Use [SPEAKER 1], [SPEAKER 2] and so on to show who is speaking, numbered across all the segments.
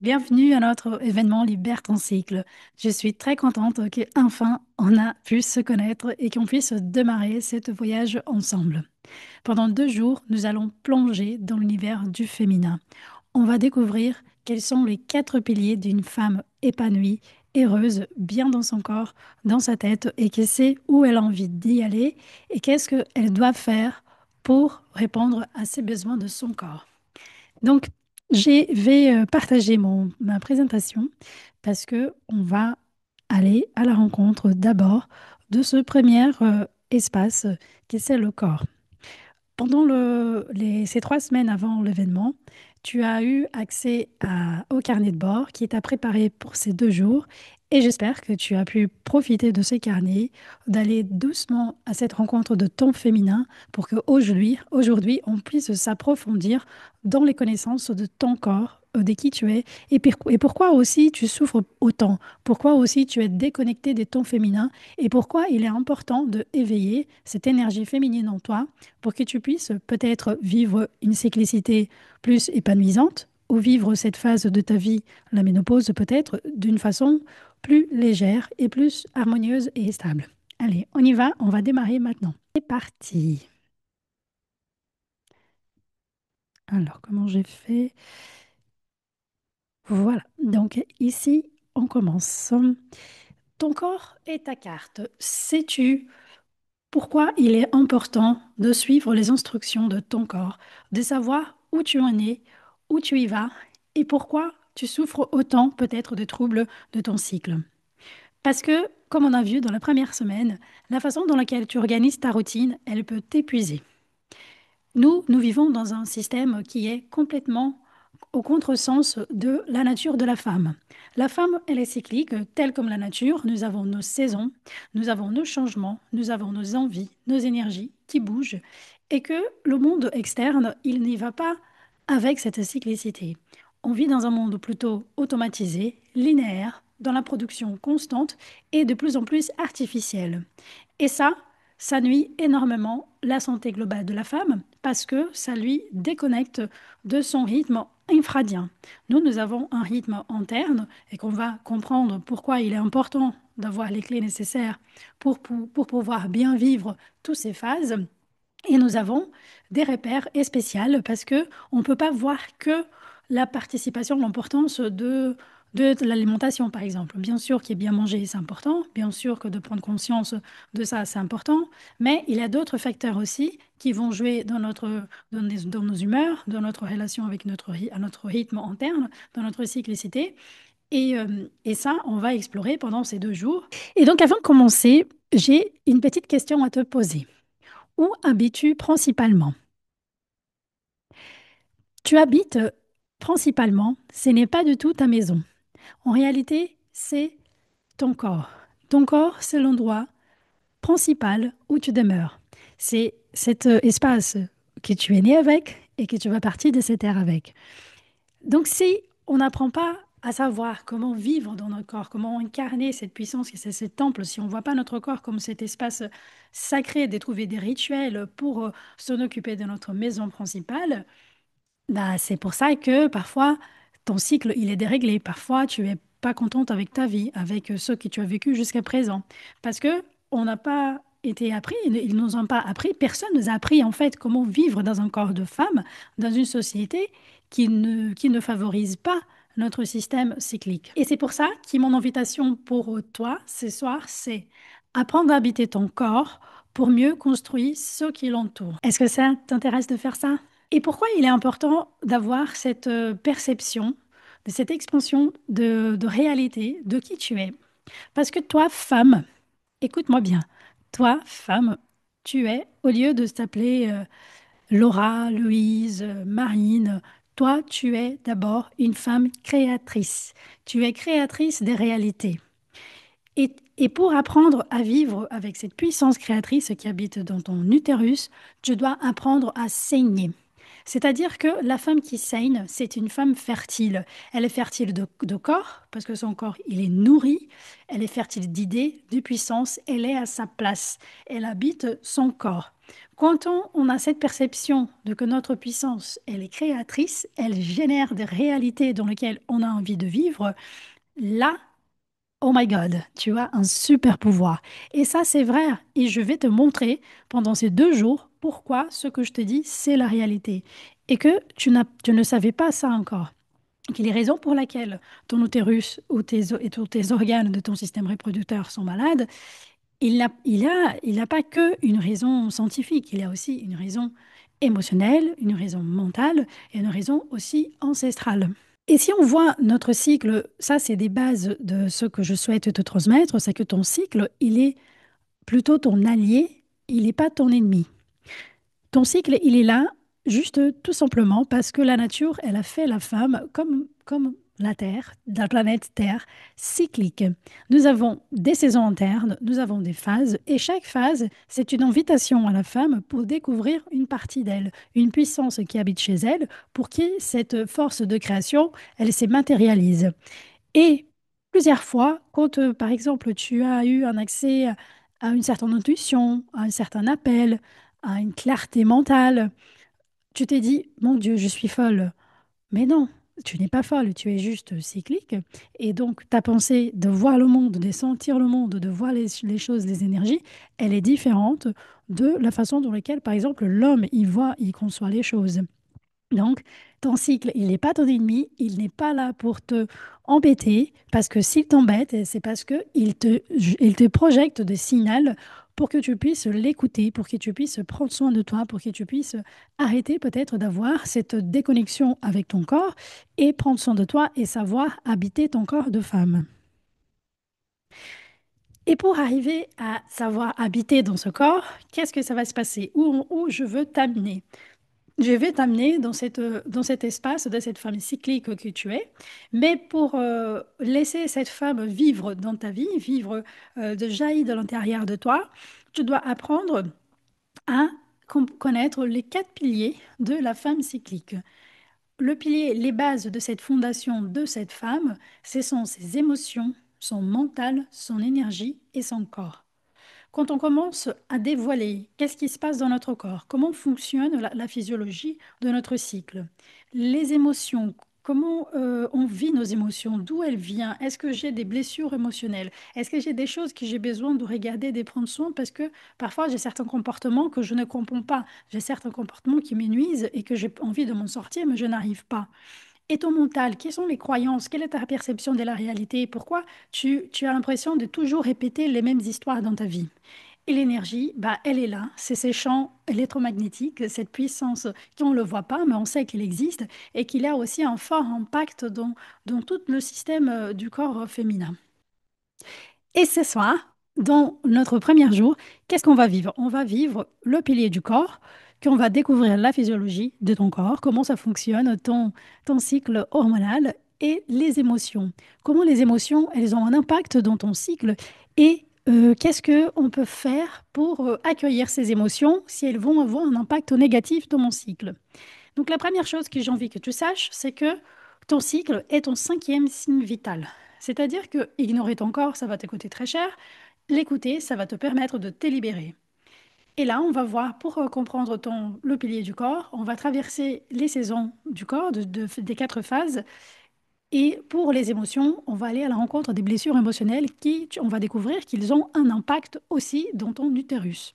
[SPEAKER 1] Bienvenue à notre événement Libère ton cycle. Je suis très contente qu'enfin on a pu se connaître et qu'on puisse démarrer ce voyage ensemble. Pendant 2 jours, nous allons plonger dans l'univers du féminin. On va découvrir quels sont les 4 piliers d'une femme épanouie, heureuse, bien dans son corps, dans sa tête et qui sait où elle a envie d'y aller et qu'est-ce qu'elle doit faire pour répondre à ses besoins de son corps. Donc, je vais partager ma présentation parce que on va aller à la rencontre d'abord de ce premier espace qui c'est le corps. Pendant ces 3 semaines avant l'événement, tu as eu accès au carnet de bord qui t'a préparé pour ces 2 jours et j'espère que tu as pu profiter de ces carnets, d'aller doucement à cette rencontre de ton féminin pour qu'aujourd'hui, on puisse s'approfondir dans les connaissances de ton corps, de qui tu es et pourquoi aussi tu souffres autant, pourquoi aussi tu es déconnecté de ton féminin et pourquoi il est important de éveiller cette énergie féminine en toi pour que tu puisses peut-être vivre une cyclicité plus épanouissante ou vivre cette phase de ta vie, la ménopause peut-être, d'une façon plus légère et plus harmonieuse et stable. Allez, on y va, on va démarrer maintenant. C'est parti. Alors, comment j'ai fait? Voilà, donc ici, on commence. Ton corps est ta carte. Sais-tu pourquoi il est important de suivre les instructions de ton corps, de savoir où tu en es, où tu y vas et pourquoi tu souffres autant peut-être de troubles de ton cycle. Parce que, comme on a vu dans la première semaine, la façon dans laquelle tu organises ta routine, elle peut t'épuiser. Nous vivons dans un système qui est complètement au contresens de la nature de la femme. La femme, elle est cyclique, telle comme la nature. Nous avons nos saisons, nous avons nos changements, nous avons nos envies, nos énergies qui bougent, et que le monde externe, il n'y va pas avec cette cyclicité. On vit dans un monde plutôt automatisé, linéaire, dans la production constante et de plus en plus artificielle. Et ça nuit énormément la santé globale de la femme parce que ça lui déconnecte de son rythme infradien. Nous avons un rythme interne et qu'on va comprendre pourquoi il est important d'avoir les clés nécessaires pour pouvoir bien vivre toutes ces phases. Et nous avons des repères et spéciales parce que on ne peut pas voir que la participation, l'importance de l'alimentation, par exemple. Bien sûr qu'il bien manger, c'est important. Bien sûr que de prendre conscience de ça, c'est important. Mais il y a d'autres facteurs aussi qui vont jouer dans nos humeurs, dans notre relation avec à notre rythme interne, dans notre cyclicité. Et ça, on va explorer pendant ces 2 jours. Et donc, avant de commencer, j'ai une petite question à te poser. Où habites-tu principalement? Tu habites principalement, ce n'est pas du tout ta maison. En réalité, c'est ton corps. Ton corps, c'est l'endroit principal où tu demeures. C'est cet espace que tu es né avec et que tu vas partir de cette terre avec. Donc, si on n'apprend pas à savoir comment vivre dans notre corps, comment incarner cette puissance, que c'est ce temple, si on ne voit pas notre corps comme cet espace sacré, de trouver des rituels pour s'en occuper de notre maison principale, bah, c'est pour ça que parfois ton cycle il est déréglé. Parfois tu es pas contente avec ta vie, avec ce que tu as vécu jusqu'à présent, parce que on n'a pas été appris, ils nous ont pas appris, personne nous a appris en fait comment vivre dans un corps de femme, dans une société qui ne favorise pas notre système cyclique. Et c'est pour ça que mon invitation pour toi ce soir, c'est apprendre à habiter ton corps pour mieux construire ce qui l'entoure. Est-ce que ça t'intéresse de faire ça? Et pourquoi il est important d'avoir cette perception, de cette expansion de réalité de qui tu es? Parce que toi, femme, écoute-moi bien, toi, femme, tu es, au lieu de t'appeler Laura, Louise, Marine, toi, tu es d'abord une femme créatrice. Tu es créatrice des réalités. Et pour apprendre à vivre avec cette puissance créatrice qui habite dans ton utérus, tu dois apprendre à saigner. C'est-à-dire que la femme qui saigne, c'est une femme fertile. Elle est fertile de corps, parce que son corps, il est nourri. Elle est fertile d'idées, de puissance. Elle est à sa place. Elle habite son corps. Quand on a cette perception de que notre puissance, elle est créatrice, elle génère des réalités dans lesquelles on a envie de vivre, là, oh my God, tu as un super pouvoir. Et ça, c'est vrai. Et je vais te montrer pendant ces 2 jours pourquoi ce que je te dis, c'est la réalité. Et que tu ne savais pas ça encore. Et que les raisons pour lesquelles ton utérus ou et tous tes organes de ton système reproducteur sont malades, il n'a pas que une raison scientifique. Il y a aussi une raison émotionnelle, une raison mentale et une raison aussi ancestrale. Et si on voit notre cycle, ça c'est des bases de ce que je souhaite te transmettre, c'est que ton cycle, il est plutôt ton allié, il n'est pas ton ennemi. Ton cycle, il est là juste tout simplement parce que la nature, elle a fait la femme comme la Terre, la planète Terre, cyclique. Nous avons des saisons internes, nous avons des phases, et chaque phase, c'est une invitation à la femme pour découvrir une partie d'elle, une puissance qui habite chez elle, pour que cette force de création, elle se matérialise. Et plusieurs fois, quand par exemple tu as eu un accès à une certaine intuition, à un certain appel, à une clarté mentale, tu t'es dit, mon Dieu, je suis folle. Mais non, tu n'es pas folle, tu es juste cyclique. Et donc ta pensée de voir le monde, de sentir le monde, de voir les choses, les énergies, elle est différente de la façon dont laquelle, par exemple, l'homme, il voit, il conçoit les choses. Donc, ton cycle, il n'est pas ton ennemi, il n'est pas là pour te embêter, parce que s'il t'embête, c'est parce il te projette des signaux pour que tu puisses l'écouter, pour que tu puisses prendre soin de toi, pour que tu puisses arrêter peut-être d'avoir cette déconnexion avec ton corps et prendre soin de toi et savoir habiter ton corps de femme. Et pour arriver à savoir habiter dans ce corps, qu'est-ce que ça va se passer? Où je veux t'amener? Je vais t'amener dans cet espace de cette femme cyclique que tu es, mais pour laisser cette femme vivre dans ta vie, vivre de jaillir de l'intérieur de toi, tu dois apprendre à connaître les 4 piliers de la femme cyclique. Le pilier, les bases de cette fondation de cette femme, ce sont ses émotions, son mental, son énergie et son corps. Quand on commence à dévoiler qu'est-ce qui se passe dans notre corps, comment fonctionne la physiologie de notre cycle, les émotions, comment on vit nos émotions, d'où elles viennent, est-ce que j'ai des blessures émotionnelles, est-ce que j'ai des choses que j'ai besoin de regarder, de prendre soin, parce que parfois j'ai certains comportements que je ne comprends pas, j'ai certains comportements qui me nuisent et que j'ai envie de m'en sortir, mais je n'arrive pas. Et ton mental, quelles sont les croyances? Quelle est ta perception de la réalité? Pourquoi tu as l'impression de toujours répéter les mêmes histoires dans ta vie? Et l'énergie, bah, elle est là. C'est ces champs électromagnétiques, cette puissance qu'on ne le voit pas, mais on sait qu'il existe et qu'il a aussi un fort impact dans tout le système du corps féminin. Et ce soir, dans notre premier jour, qu'est-ce qu'on va vivre? On va vivre le pilier du corps, qu'on va découvrir la physiologie de ton corps, comment ça fonctionne, ton cycle hormonal et les émotions. Comment les émotions, elles ont un impact dans ton cycle et qu'est-ce qu'on peut faire pour accueillir ces émotions si elles vont avoir un impact négatif dans mon cycle. Donc la première chose que j'ai envie que tu saches, c'est que ton cycle est ton 5e signe vital. C'est-à-dire que ignorer ton corps, ça va te coûter très cher. L'écouter, ça va te permettre de te libérer. Et là, on va voir, pour comprendre le pilier du corps, on va traverser les saisons du corps, des 4 phases. Et pour les émotions, on va aller à la rencontre des blessures émotionnelles on va découvrir qu'ils ont un impact aussi dans ton utérus.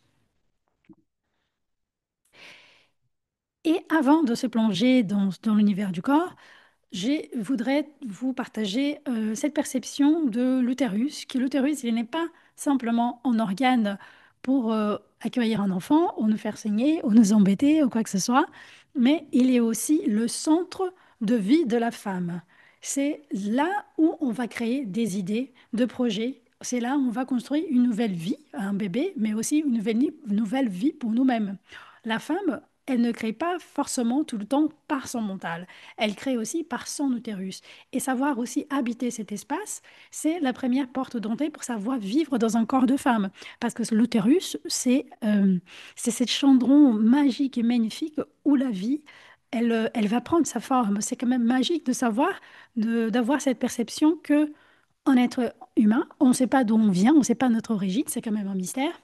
[SPEAKER 1] Et avant de se plonger dans l'univers du corps, je voudrais vous partager cette perception de l'utérus, que l'utérus, il n'est pas simplement un organe pour accueillir un enfant, ou nous faire saigner, ou nous embêter, ou quoi que ce soit, mais il est aussi le centre de vie de la femme. C'est là où on va créer des idées, de projets. C'est là où on va construire une nouvelle vie à un bébé, mais aussi une nouvelle vie pour nous-mêmes. La femme, elle ne crée pas forcément tout le temps par son mental. Elle crée aussi par son utérus. Et savoir aussi habiter cet espace, c'est la première porte d'entrée pour savoir vivre dans un corps de femme. Parce que l'utérus, c'est cette chandron magique et magnifique où la vie elle va prendre sa forme. C'est quand même magique de savoir, d'avoir cette perception que en être humain, on ne sait pas d'où on vient, on ne sait pas notre origine, c'est quand même un mystère.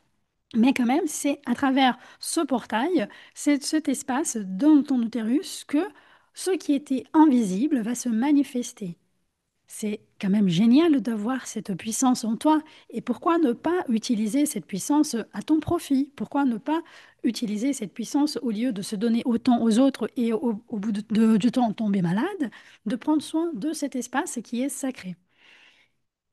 [SPEAKER 1] Mais quand même, c'est à travers ce portail, c'est cet espace dans ton utérus que ce qui était invisible va se manifester. C'est quand même génial d'avoir cette puissance en toi. Et pourquoi ne pas utiliser cette puissance à ton profit? Pourquoi ne pas utiliser cette puissance au lieu de se donner autant aux autres et au bout du temps tomber malade, de prendre soin de cet espace qui est sacré?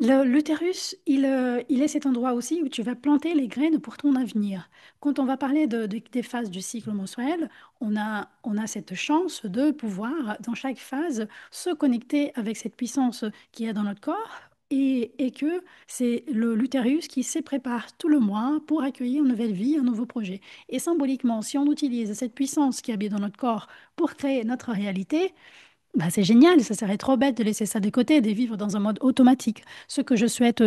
[SPEAKER 1] L'utérus, il est cet endroit aussi où tu vas planter les graines pour ton avenir. Quand on va parler des phases du cycle menstruel, on a cette chance de pouvoir, dans chaque phase, se connecter avec cette puissance qui est dans notre corps et que c'est l'utérus qui se prépare tout le mois pour accueillir une nouvelle vie, un nouveau projet. Et symboliquement, si on utilise cette puissance qui habite dans notre corps pour créer notre réalité, bah, c'est génial, ça serait trop bête de laisser ça de côté et de vivre dans un mode automatique. Ce que je souhaite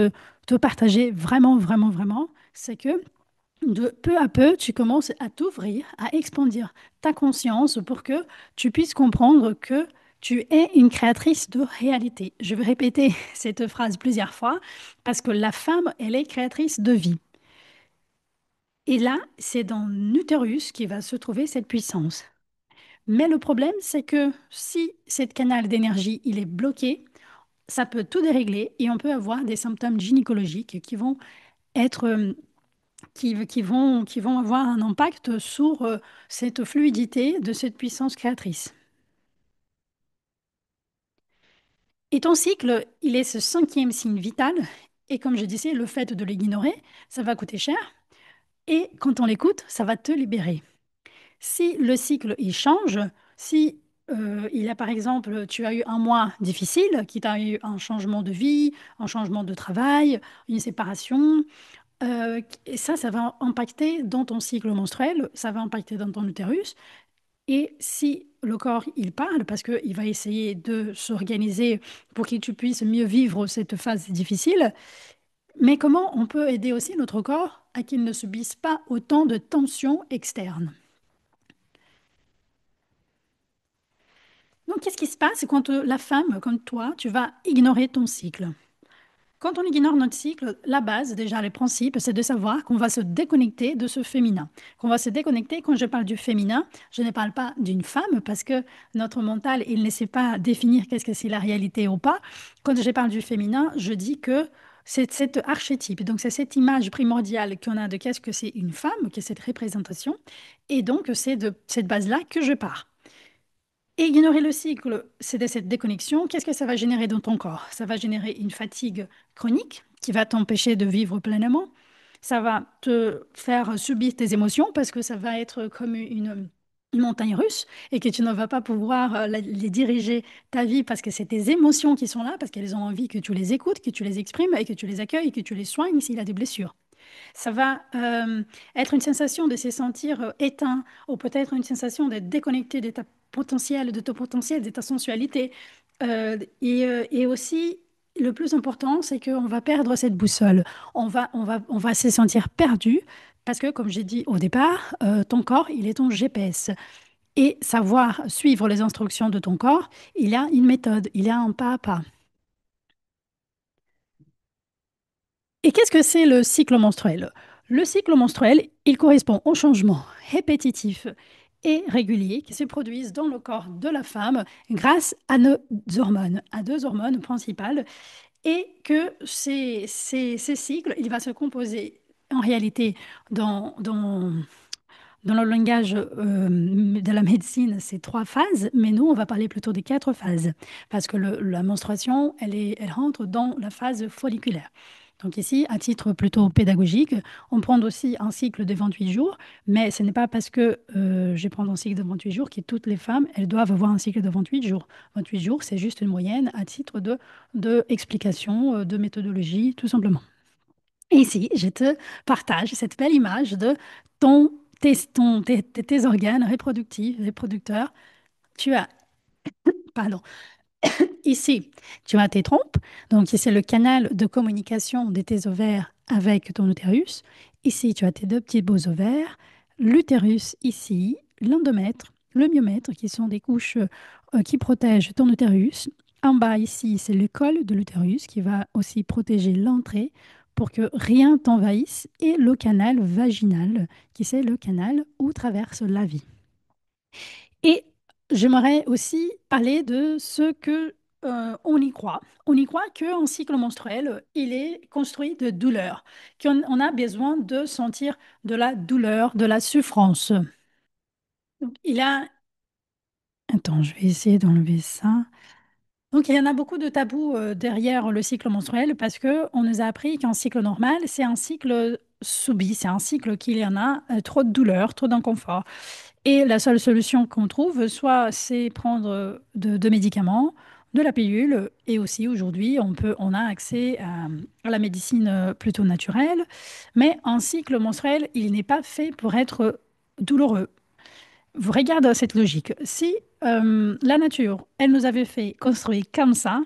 [SPEAKER 1] te partager vraiment, vraiment, vraiment, c'est que de peu à peu, tu commences à t'ouvrir, à expandir ta conscience pour que tu puisses comprendre que tu es une créatrice de réalité. Je vais répéter cette phrase plusieurs fois parce que la femme, elle est créatrice de vie. Et là, c'est dans l'utérus qui va se trouver cette puissance. Mais le problème, c'est que si cette canal d'énergie, il est bloqué, ça peut tout dérégler et on peut avoir des symptômes gynécologiques qui vont être, qui vont avoir un impact sur cette fluidité de cette puissance créatrice. Et ton cycle, il est ce cinquième signe vital. Et comme je disais, le fait de l'ignorer, ça va coûter cher. Et quand on l'écoute, ça va te libérer. Si le cycle il change, si il a par exemple, tu as eu un mois difficile, qui t'a eu un changement de vie, un changement de travail, une séparation, et ça va impacter dans ton cycle menstruel, ça va impacter dans ton utérus. Et si le corps il parle, parce qu'il va essayer de s'organiser pour que tu puisses mieux vivre cette phase difficile, mais comment on peut aider aussi notre corps à qu'il ne subisse pas autant de tensions externes? Donc, qu'est-ce qui se passe quand la femme, comme toi, tu vas ignorer ton cycle? Quand on ignore notre cycle, la base, déjà, les principes, c'est de savoir qu'on va se déconnecter de ce féminin. Qu'on va se déconnecter, quand je parle du féminin, je ne parle pas d'une femme parce que notre mental, il ne sait pas définir qu'est-ce que c'est la réalité ou pas. Quand je parle du féminin, je dis que c'est cet archétype. Donc, c'est cette image primordiale qu'on a de qu'est-ce que c'est une femme, qui est cette représentation. Et donc, c'est de cette base-là que je pars. Et ignorer le cycle, c'est de cette déconnexion. Qu'est-ce que ça va générer dans ton corps? Ça va générer une fatigue chronique qui va t'empêcher de vivre pleinement. Ça va te faire subir tes émotions parce que ça va être comme une montagne russe et que tu ne vas pas pouvoir les diriger ta vie parce que c'est tes émotions qui sont là, parce qu'elles ont envie que tu les écoutes, que tu les exprimes et que tu les accueilles et que tu les soignes s'il a des blessures. Ça va être une sensation de se sentir éteint ou peut-être une sensation d'être déconnecté de ton potentiel, de ta sensualité. Et aussi, le plus important, c'est qu'on va perdre cette boussole. On va se sentir perdu parce que, comme j'ai dit au départ, ton corps, il est ton GPS. Et savoir suivre les instructions de ton corps, il y a une méthode, il y a un pas à pas. Et qu'est-ce que c'est le cycle menstruel? Le cycle menstruel, il correspond aux changements répétitifs et réguliers qui se produisent dans le corps de la femme grâce à deux hormones principales, et que ces cycles, il va se composer en réalité dans le langage de la médecine, c'est trois phases, mais nous, on va parler plutôt des quatre phases, parce que la menstruation, elle rentre dans la phase folliculaire. Donc ici, à titre plutôt pédagogique, on prend aussi un cycle de 28 jours, mais ce n'est pas parce que je vais prendre un cycle de 28 jours que toutes les femmes, elles doivent avoir un cycle de 28 jours. 28 jours, c'est juste une moyenne à titre de explication, de méthodologie, tout simplement. Et ici, je te partage cette belle image de tes organes reproductifs, reproducteurs. Tu as, pardon, ici, tu as tes trompes. Donc, c'est le canal de communication de tes ovaires avec ton utérus. Ici, tu as tes deux petits beaux ovaires. L'utérus ici, l'endomètre, le myomètre, qui sont des couches qui protègent ton utérus. En bas, ici, c'est le col de l'utérus qui va aussi protéger l'entrée pour que rien t'envahisse. Et le canal vaginal, qui c'est le canal où traverse la vie. Et j'aimerais aussi parler de ce que on y croit. On y croit qu'un cycle menstruel, il est construit de douleur, qu'on a besoin de sentir de la douleur, de la souffrance. Donc, il a... Attends, je vais essayer d'enlever ça. Donc, il y en a beaucoup de tabous derrière le cycle menstruel parce que on nous a appris qu'un cycle normal, c'est un cycle subi, c'est un cycle qu'il y en a trop de douleur, trop d'inconfort. Et la seule solution qu'on trouve, soit c'est prendre de médicaments, de la pilule, et aussi aujourd'hui, on a accès à la médecine plutôt naturelle. Mais un cycle menstruel, il n'est pas fait pour être douloureux. Vous regardez cette logique. Si la nature, elle nous avait fait construire comme ça,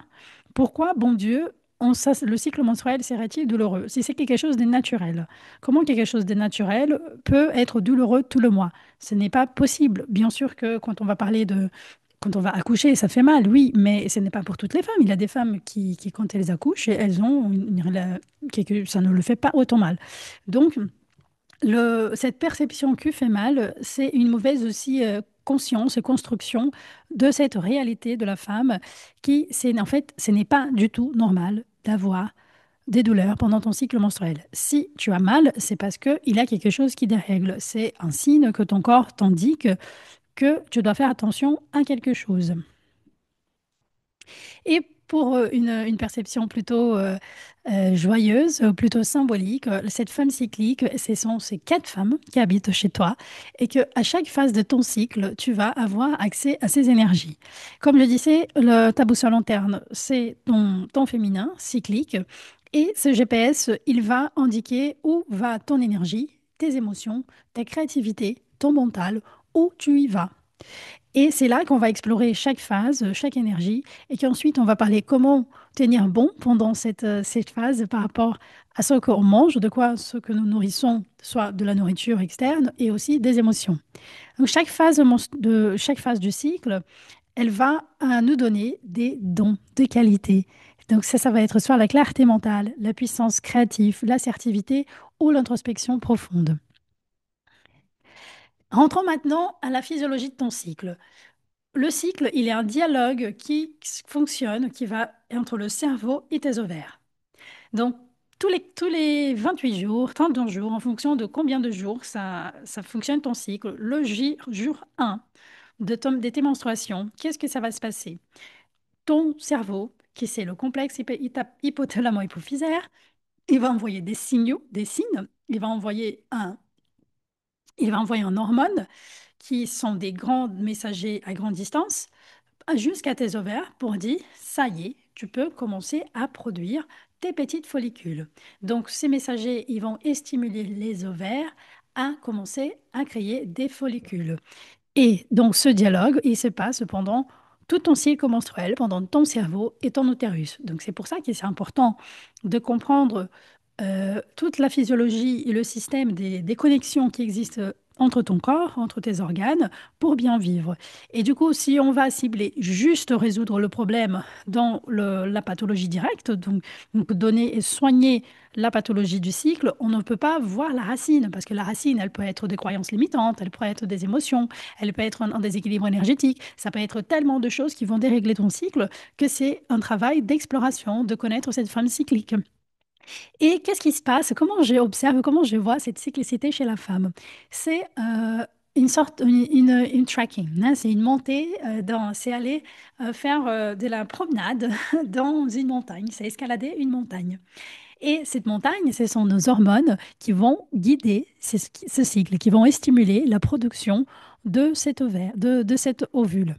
[SPEAKER 1] pourquoi, bon Dieu, le cycle menstruel serait-il douloureux? Si c'est quelque chose de naturel, comment quelque chose de naturel peut être douloureux tout le mois? Ce n'est pas possible. Bien sûr que quand on va accoucher, ça fait mal, oui, mais ce n'est pas pour toutes les femmes. Il y a des femmes qui quand elles accouchent, elles ont ça ne le fait pas autant mal. Donc, cette perception qui fait mal, c'est une mauvaise aussi conscience et construction de cette réalité de la femme en fait, ce n'est pas du tout normal d'avoir des douleurs pendant ton cycle menstruel. Si tu as mal, c'est parce qu'il y a quelque chose qui dérègle. C'est un signe que ton corps t'indique que tu dois faire attention à quelque chose. Et pour une perception plutôt joyeuse, plutôt symbolique, cette femme cyclique, ce sont ces quatre femmes qui habitent chez toi et que à chaque phase de ton cycle, tu vas avoir accès à ces énergies. Comme je disais, ta boussole interne, c'est ton féminin cyclique et ce GPS, il va indiquer où va ton énergie, tes émotions, ta créativité, ton mental, où tu y vas. Et c'est là qu'on va explorer chaque phase, chaque énergie, et qu'ensuite on va parler comment tenir bon pendant cette phase par rapport à ce qu'on mange, de quoi ce que nous nourrissons, soit de la nourriture externe et aussi des émotions. Donc chaque phase du cycle, elle va nous donner des dons de qualité. Donc ça va être soit la clarté mentale, la puissance créative, l'assertivité ou l'introspection profonde. Rentrons maintenant à la physiologie de ton cycle. Le cycle, il est un dialogue qui fonctionne, qui va entre le cerveau et tes ovaires. Donc, tous les 28 jours, 32 jours, en fonction de combien de jours ça fonctionne ton cycle, le jour 1 de tes menstruations, qu'est-ce que ça va se passer? Ton cerveau, qui c'est le complexe hypothalamo-hypophysaire, il va envoyer des signaux, des signes, il va envoyer un hormone qui sont des grands messagers à grande distance jusqu'à tes ovaires pour dire, ça y est, tu peux commencer à produire tes petites follicules. Donc, ces messagers, ils vont stimuler les ovaires à commencer à créer des follicules. Et donc, ce dialogue, il se passe pendant tout ton cycle menstruel, pendant ton cerveau et ton utérus. Donc, c'est pour ça que c'est important de comprendre toute la physiologie et le système des connexions qui existent entre ton corps, entre tes organes, pour bien vivre. Et du coup, si on va cibler juste résoudre le problème dans la pathologie directe, donc donner et soigner la pathologie du cycle, on ne peut pas voir la racine, parce que la racine, elle peut être des croyances limitantes, elle peut être des émotions, elle peut être un déséquilibre énergétique, ça peut être tellement de choses qui vont dérégler ton cycle que c'est un travail d'exploration, de connaître cette femme cyclique. Et qu'est-ce qui se passe? Comment j'observe, comment je vois cette cyclicité chez la femme? C'est une sorte, une tracking, hein, c'est une montée, c'est aller faire de la promenade dans une montagne, c'est escalader une montagne. Et cette montagne, ce sont nos hormones qui vont guider ce cycle, qui vont stimuler la production de cet ovaire, de cet ovule.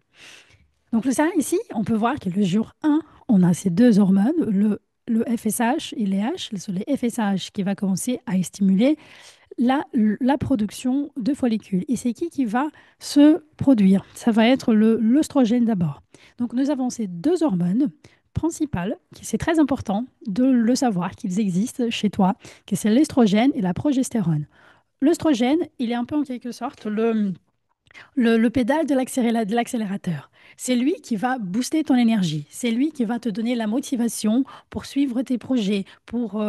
[SPEAKER 1] Donc ça, ici, on peut voir que le jour 1, on a ces deux hormones, le FSH et les H, c'est les FSH qui va commencer à stimuler la production de follicules. Et c'est qui va se produire? Ça va être l'œstrogène d'abord. Donc nous avons ces deux hormones principales, qui c'est très important de le savoir qu'ils existent chez toi, que c'est l'estrogène et la progestérone. L'œstrogène, il est un peu en quelque sorte le pédale de l'accélérateur. C'est lui qui va booster ton énergie. C'est lui qui va te donner la motivation pour suivre tes projets, pour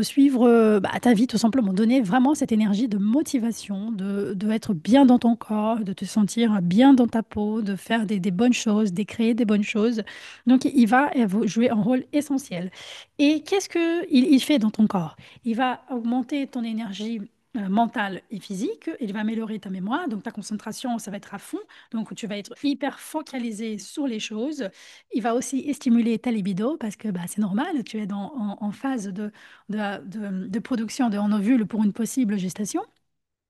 [SPEAKER 1] suivre ta vie, tout simplement. Donner vraiment cette énergie de motivation, de être bien dans ton corps, de te sentir bien dans ta peau, de faire des bonnes choses, de créer des bonnes choses. Donc, il va jouer un rôle essentiel. Et qu'est-ce qu'il fait dans ton corps? Il va augmenter ton énergie mentale et physique. Il va améliorer ta mémoire, donc ta concentration, ça va être à fond. Donc tu vas être hyper focalisé sur les choses. Il va aussi stimuler ta libido parce que bah, c'est normal, tu es en phase de production de en ovule pour une possible gestation.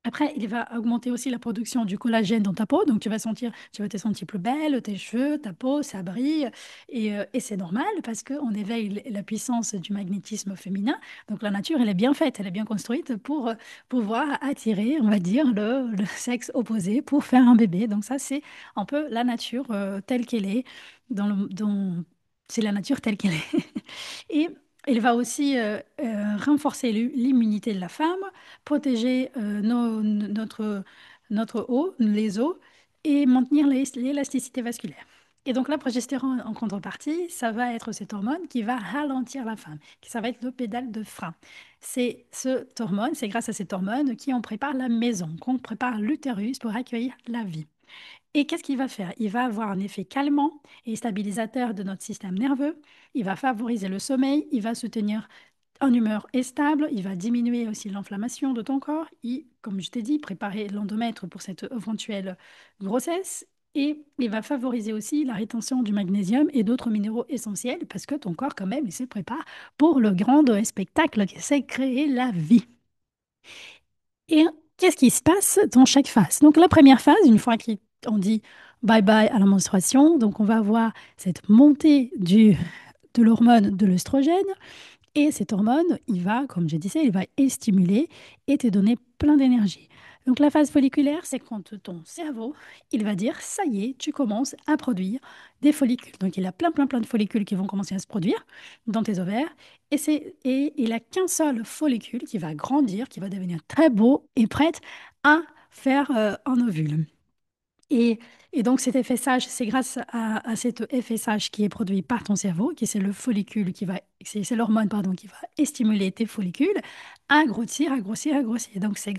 [SPEAKER 1] Après, il va augmenter aussi la production du collagène dans ta peau, donc tu vas te sentir plus belle, tes cheveux, ta peau, ça brille, et c'est normal parce qu'on éveille la puissance du magnétisme féminin. Donc la nature, elle est bien faite, elle est bien construite pour pouvoir attirer, on va dire, le sexe opposé pour faire un bébé. Donc ça, c'est un peu la nature telle qu'elle est, c'est la nature telle qu'elle est. Et il va aussi renforcer l'immunité de la femme, protéger notre eau, les os, et maintenir l'élasticité vasculaire. Et donc la progestérone, en contrepartie, ça va être cette hormone qui va ralentir la femme, ça va être le pédale de frein. C'est grâce à cette hormone qu'on prépare la maison, qu'on prépare l'utérus pour accueillir la vie. Et qu'est-ce qu'il va faire? Il va avoir un effet calmant et stabilisateur de notre système nerveux. Il va favoriser le sommeil. Il va soutenir une humeur stable. Il va diminuer aussi l'inflammation de ton corps. Et, comme je t'ai dit, préparer l'endomètre pour cette éventuelle grossesse. Et il va favoriser aussi la rétention du magnésium et d'autres minéraux essentiels parce que ton corps, quand même, il se prépare pour le grand spectacle qui c'est créer la vie. Et qu'est-ce qui se passe dans chaque phase? Donc, la première phase, une fois qu'on dit bye bye à la menstruation, donc on va avoir cette montée de l'hormone de l'œstrogène. Et cette hormone, il va, comme je disais, il va stimuler et te donner plein d'énergie. Donc la phase folliculaire, c'est quand ton cerveau, il va dire, ça y est, tu commences à produire des follicules. Donc il a plein de follicules qui vont commencer à se produire dans tes ovaires. Et il a qu'un seul follicule qui va grandir, qui va devenir très beau et prête à faire un ovule. Et, et donc cet FSH, c'est grâce à cet FSH qui est produit par ton cerveau, qui c'est le follicule qui va, c'est l'hormone pardon, qui va stimuler tes follicules à grossir, à grossir, à grossir. Donc c'est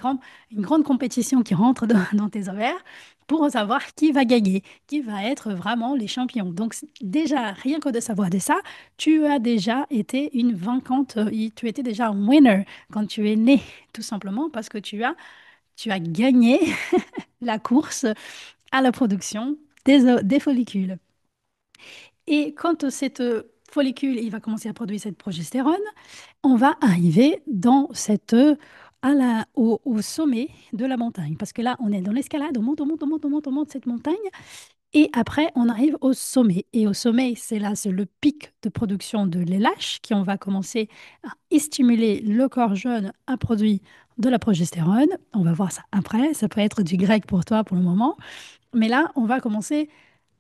[SPEAKER 1] une grande compétition qui rentre dans tes ovaires pour savoir qui va gagner, qui va être vraiment les champions. Donc déjà, rien que de savoir de ça, tu as déjà été une vaincante, tu étais déjà un winner quand tu es né, tout simplement parce que tu as gagné la course à la production des follicules. Et quand cette follicule il va commencer à produire cette progestérone, on va arriver au sommet de la montagne. Parce que là, on est dans l'escalade, on monte, on monte, on monte, on monte, on monte cette montagne. Et après, on arrive au sommet. Et au sommet, c'est le pic de production de l'LH qui on va commencer à stimuler le corps jeune à produire de la progestérone. On va voir ça après. Ça peut être du grec pour toi pour le moment. Mais là, on va commencer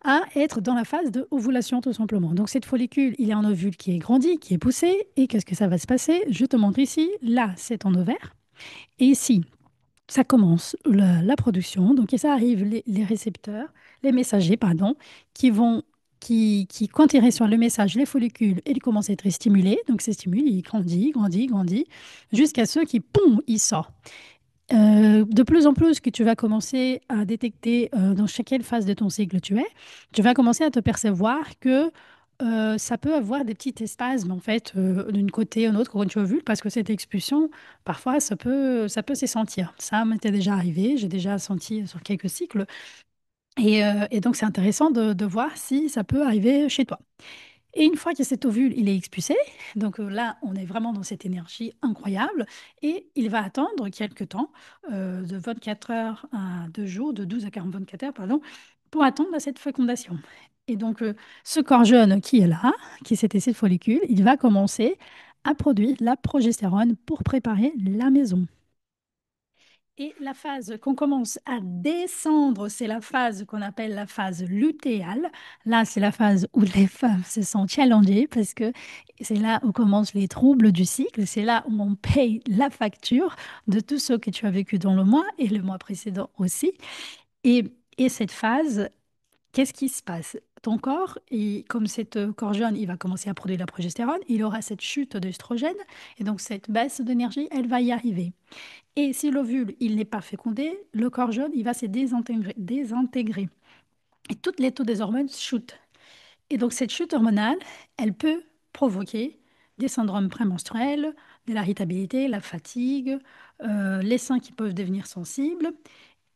[SPEAKER 1] à être dans la phase de ovulation tout simplement. Donc cette follicule, il y a un ovule qui est grandi, qui est poussé. Et qu'est-ce que ça va se passer? Je te montre ici. Là, c'est ton ovaire. Et ici, ça commence la production. Donc et ça arrive les récepteurs, les messagers, pardon, qui vont quand ils reçoivent le message, les follicules, ils commencent à être stimulés. Donc ces stimules, ils grandissent, grandissent, grandissent, jusqu'à ce qui, poum, ils sortent. De plus en plus que tu vas commencer à détecter dans quelle phase de ton cycle tu es, tu vas commencer à te percevoir que ça peut avoir des petits spasmes en fait d'une côté à l'autre quand tu as vu parce que cette expulsion parfois ça peut se sentir. Ça m'était déjà arrivé, j'ai déjà senti sur quelques cycles et donc c'est intéressant de voir si ça peut arriver chez toi. Et une fois que cet ovule il est expulsé, donc là, on est vraiment dans cette énergie incroyable, et il va attendre quelques temps, de 24 heures à 2 jours, de 12 à 24 heures, pardon, pour attendre cette fécondation. Et donc, ce corps jeune qui est là, qui c'était cette follicule, il va commencer à produire la progestérone pour préparer la maison. Et la phase qu'on commence à descendre, c'est la phase qu'on appelle la phase lutéale. Là, c'est la phase où les femmes se sentent challengées parce que c'est là où commencent les troubles du cycle. C'est là où on paye la facture de tout ce que tu as vécu dans le mois et le mois précédent aussi. Et cette phase, qu'est-ce qui se passe? Ton corps, comme cet corps jeune, il va commencer à produire la progestérone, il aura cette chute d'œstrogène, et donc cette baisse d'énergie, elle va y arriver. Et si l'ovule, il n'est pas fécondé, le corps jeune, il va se désintégrer. Et toutes les taux des hormones chutent. Et donc cette chute hormonale, elle peut provoquer des syndromes prémenstruels, de l'irritabilité, la fatigue, les seins qui peuvent devenir sensibles.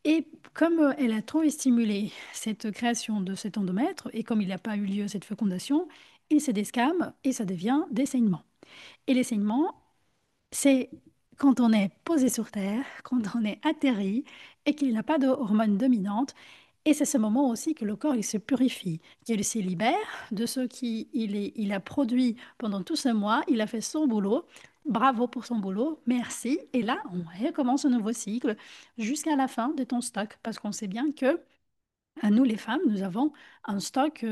[SPEAKER 1] Et comme elle a trop stimulé cette création de cet endomètre, et comme il n'a pas eu lieu cette fécondation, il se descame et ça devient des saignements. Et les saignements, c'est quand on est posé sur Terre, quand on est atterri et qu'il n'a pas d'hormones dominantes. Et c'est ce moment aussi que le corps il se purifie, qu'il se libère de ce qu'il a produit pendant tout ce mois. Il a fait son boulot. Bravo pour son boulot, merci. Et là, on recommence un nouveau cycle jusqu'à la fin de ton stock, parce qu'on sait bien que à nous, les femmes, nous avons un stock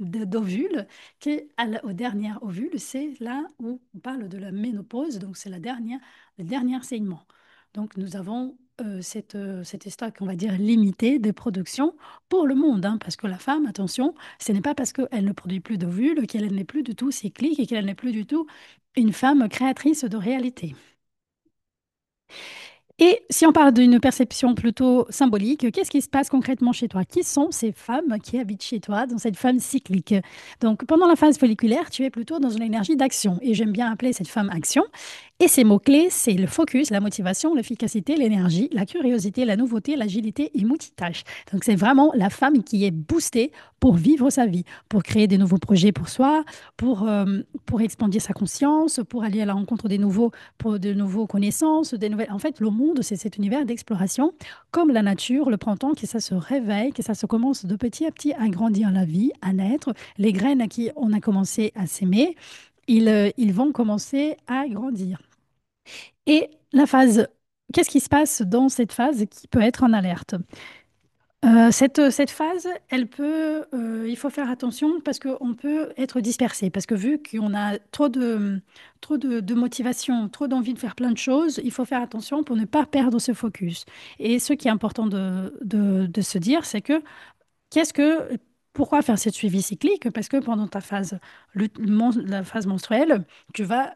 [SPEAKER 1] d'ovules qui, au dernier ovule, c'est là où on parle de la ménopause, donc c'est le dernier saignement. Donc nous avons cet stock, on va dire, limité de production pour le monde, hein, parce que la femme, attention, ce n'est pas parce qu'elle ne produit plus d'ovules qu'elle n'est plus du tout cyclique et qu'elle n'est plus du tout une femme créatrice de réalité. Et si on parle d'une perception plutôt symbolique, qu'est-ce qui se passe concrètement chez toi? Qui sont ces femmes qui habitent chez toi dans cette femme cyclique? Donc, pendant la phase folliculaire, tu es plutôt dans une énergie d'action. Et j'aime bien appeler cette femme action. Et ces mots-clés, c'est le focus, la motivation, l'efficacité, l'énergie, la curiosité, la nouveauté, l'agilité et multitâche. Donc, c'est vraiment la femme qui est boostée pour vivre sa vie, pour créer des nouveaux projets pour soi, pour expandir sa conscience, pour aller à la rencontre des nouveaux pour de nouveaux connaissances, des nouvelles. En fait, le monde, c'est cet univers d'exploration, comme la nature, le printemps, que ça se réveille, que ça se commence de petit à petit à grandir la vie, à naître. Les graines à qui on a commencé à s'aimer, ils vont commencer à grandir. Et la phase, qu'est-ce qui se passe dans cette phase qui peut être en alerte? Cette phase, il faut faire attention parce qu'on peut être dispersé. Parce que vu qu'on a trop de motivation, trop d'envie de faire plein de choses, il faut faire attention pour ne pas perdre ce focus. Et ce qui est important de se dire, c'est que Qu'est-ce que, pourquoi faire cette suivi cyclique? Parce que pendant ta phase, la phase menstruelle, tu vas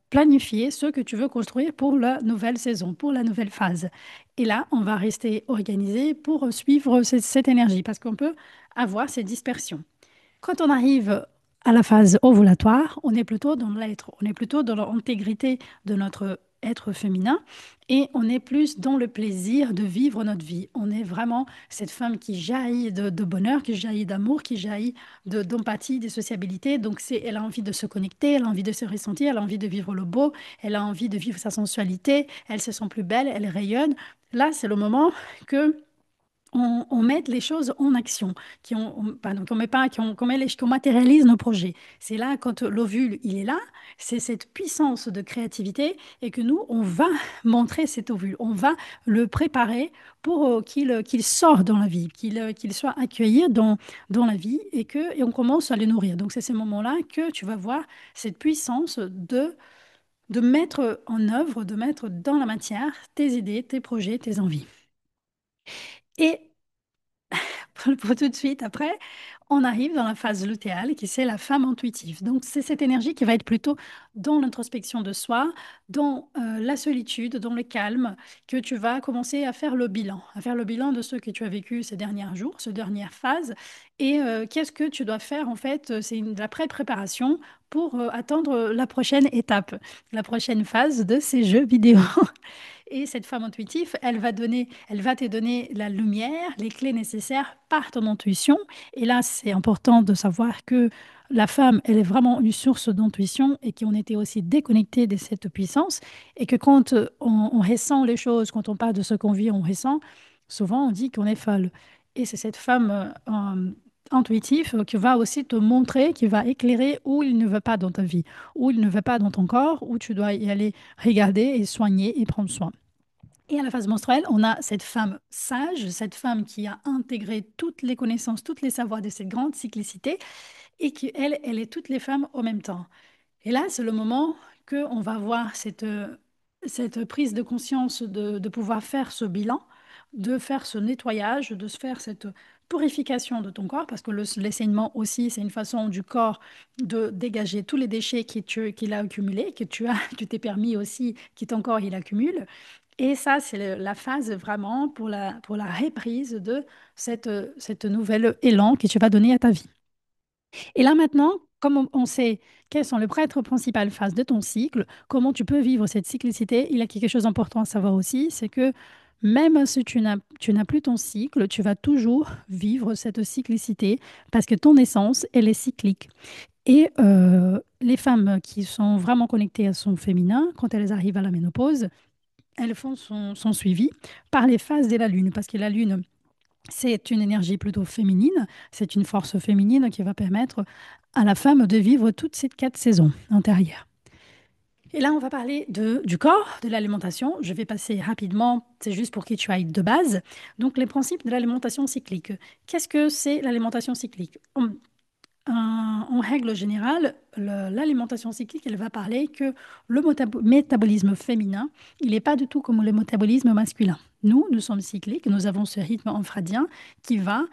[SPEAKER 1] planifier ce que tu veux construire pour la nouvelle saison, pour la nouvelle phase. Et là, on va rester organisé pour suivre cette énergie parce qu'on peut avoir ces dispersions. Quand on arrive à la phase ovulatoire, on est plutôt dans l'être, on est plutôt dans l'intégrité de notre être féminin et on est plus dans le plaisir de vivre notre vie. On est vraiment cette femme qui jaillit de bonheur, qui jaillit d'amour, qui jaillit d'empathie, de sociabilité. Donc elle a envie de se connecter, elle a envie de se ressentir, elle a envie de vivre le beau, elle a envie de vivre sa sensualité, elle se sent plus belle, elle rayonne. Là, c'est le moment que on met les choses en action, pardon, qu'on met pas, qu'on matérialise nos projets. C'est là, quand l'ovule, il est là, c'est cette puissance de créativité et que nous, on va montrer cet ovule, on va le préparer pour qu'il sorte dans la vie, qu'il soit accueilli dans la vie et on commence à le nourrir. Donc, c'est ces moments-là que tu vas voir cette puissance de mettre en œuvre, de mettre dans la matière tes idées, tes projets, tes envies. Et pour tout de suite. Après, on arrive dans la phase lutéale, qui c'est la femme intuitive. Donc, c'est cette énergie qui va être plutôt dans l'introspection de soi, dans la solitude, dans le calme, que tu vas commencer à faire le bilan de ce que tu as vécu ces derniers jours, ces dernières phases, et qu'est-ce que tu dois faire en fait. C'est de la pré-préparation pour attendre la prochaine étape, la prochaine phase de ces jeux vidéo. Et cette femme intuitive, elle va te donner la lumière, les clés nécessaires par ton intuition. Et là, c'est important de savoir que la femme, elle est vraiment une source d'intuition et qu'on était aussi déconnecté de cette puissance. Et que quand on ressent les choses, quand on parle de ce qu'on vit, on ressent, souvent on dit qu'on est folle. Et c'est cette femme intuitive qui va aussi te montrer, qui va éclairer où il ne veut pas dans ta vie, où il ne veut pas dans ton corps, où tu dois y aller regarder et soigner et prendre soin. Et à la phase menstruelle, on a cette femme sage, cette femme qui a intégré toutes les connaissances, tous les savoirs de cette grande cyclicité et qui, elle est toutes les femmes en même temps. Et là, c'est le moment qu'on va voir cette prise de conscience de pouvoir faire ce bilan de faire ce nettoyage, de se faire cette purification de ton corps, parce que les saignements aussi, c'est une façon du corps de dégager tous les déchets qu'il a accumulés, que tu as, tu t'es permis aussi, que ton corps il accumule. Et ça, c'est la phase vraiment pour la reprise de cette nouvelle élan que tu vas donner à ta vie. Et là maintenant, comme on sait quelles sont les prêtres principales phases de ton cycle, comment tu peux vivre cette cyclicité, il y a quelque chose d'important à savoir aussi, c'est que même si tu n'as plus ton cycle, tu vas toujours vivre cette cyclicité parce que ton essence, elle est cyclique. Et les femmes qui sont vraiment connectées à son féminin, quand elles arrivent à la ménopause, elles font son suivi par les phases de la Lune, parce que la Lune, c'est une énergie plutôt féminine, c'est une force féminine qui va permettre à la femme de vivre toutes ces 4 saisons intérieures. Et là, on va parler du corps, de l'alimentation. Je vais passer rapidement, c'est juste pour que tu ailles de base. Donc, les principes de l'alimentation cyclique. Qu'est-ce que c'est l'alimentation cyclique? En règle générale, l'alimentation cyclique, elle va parler que le métabolisme féminin, il n'est pas du tout comme le métabolisme masculin. Nous sommes cycliques, nous avons ce rythme infradien qui va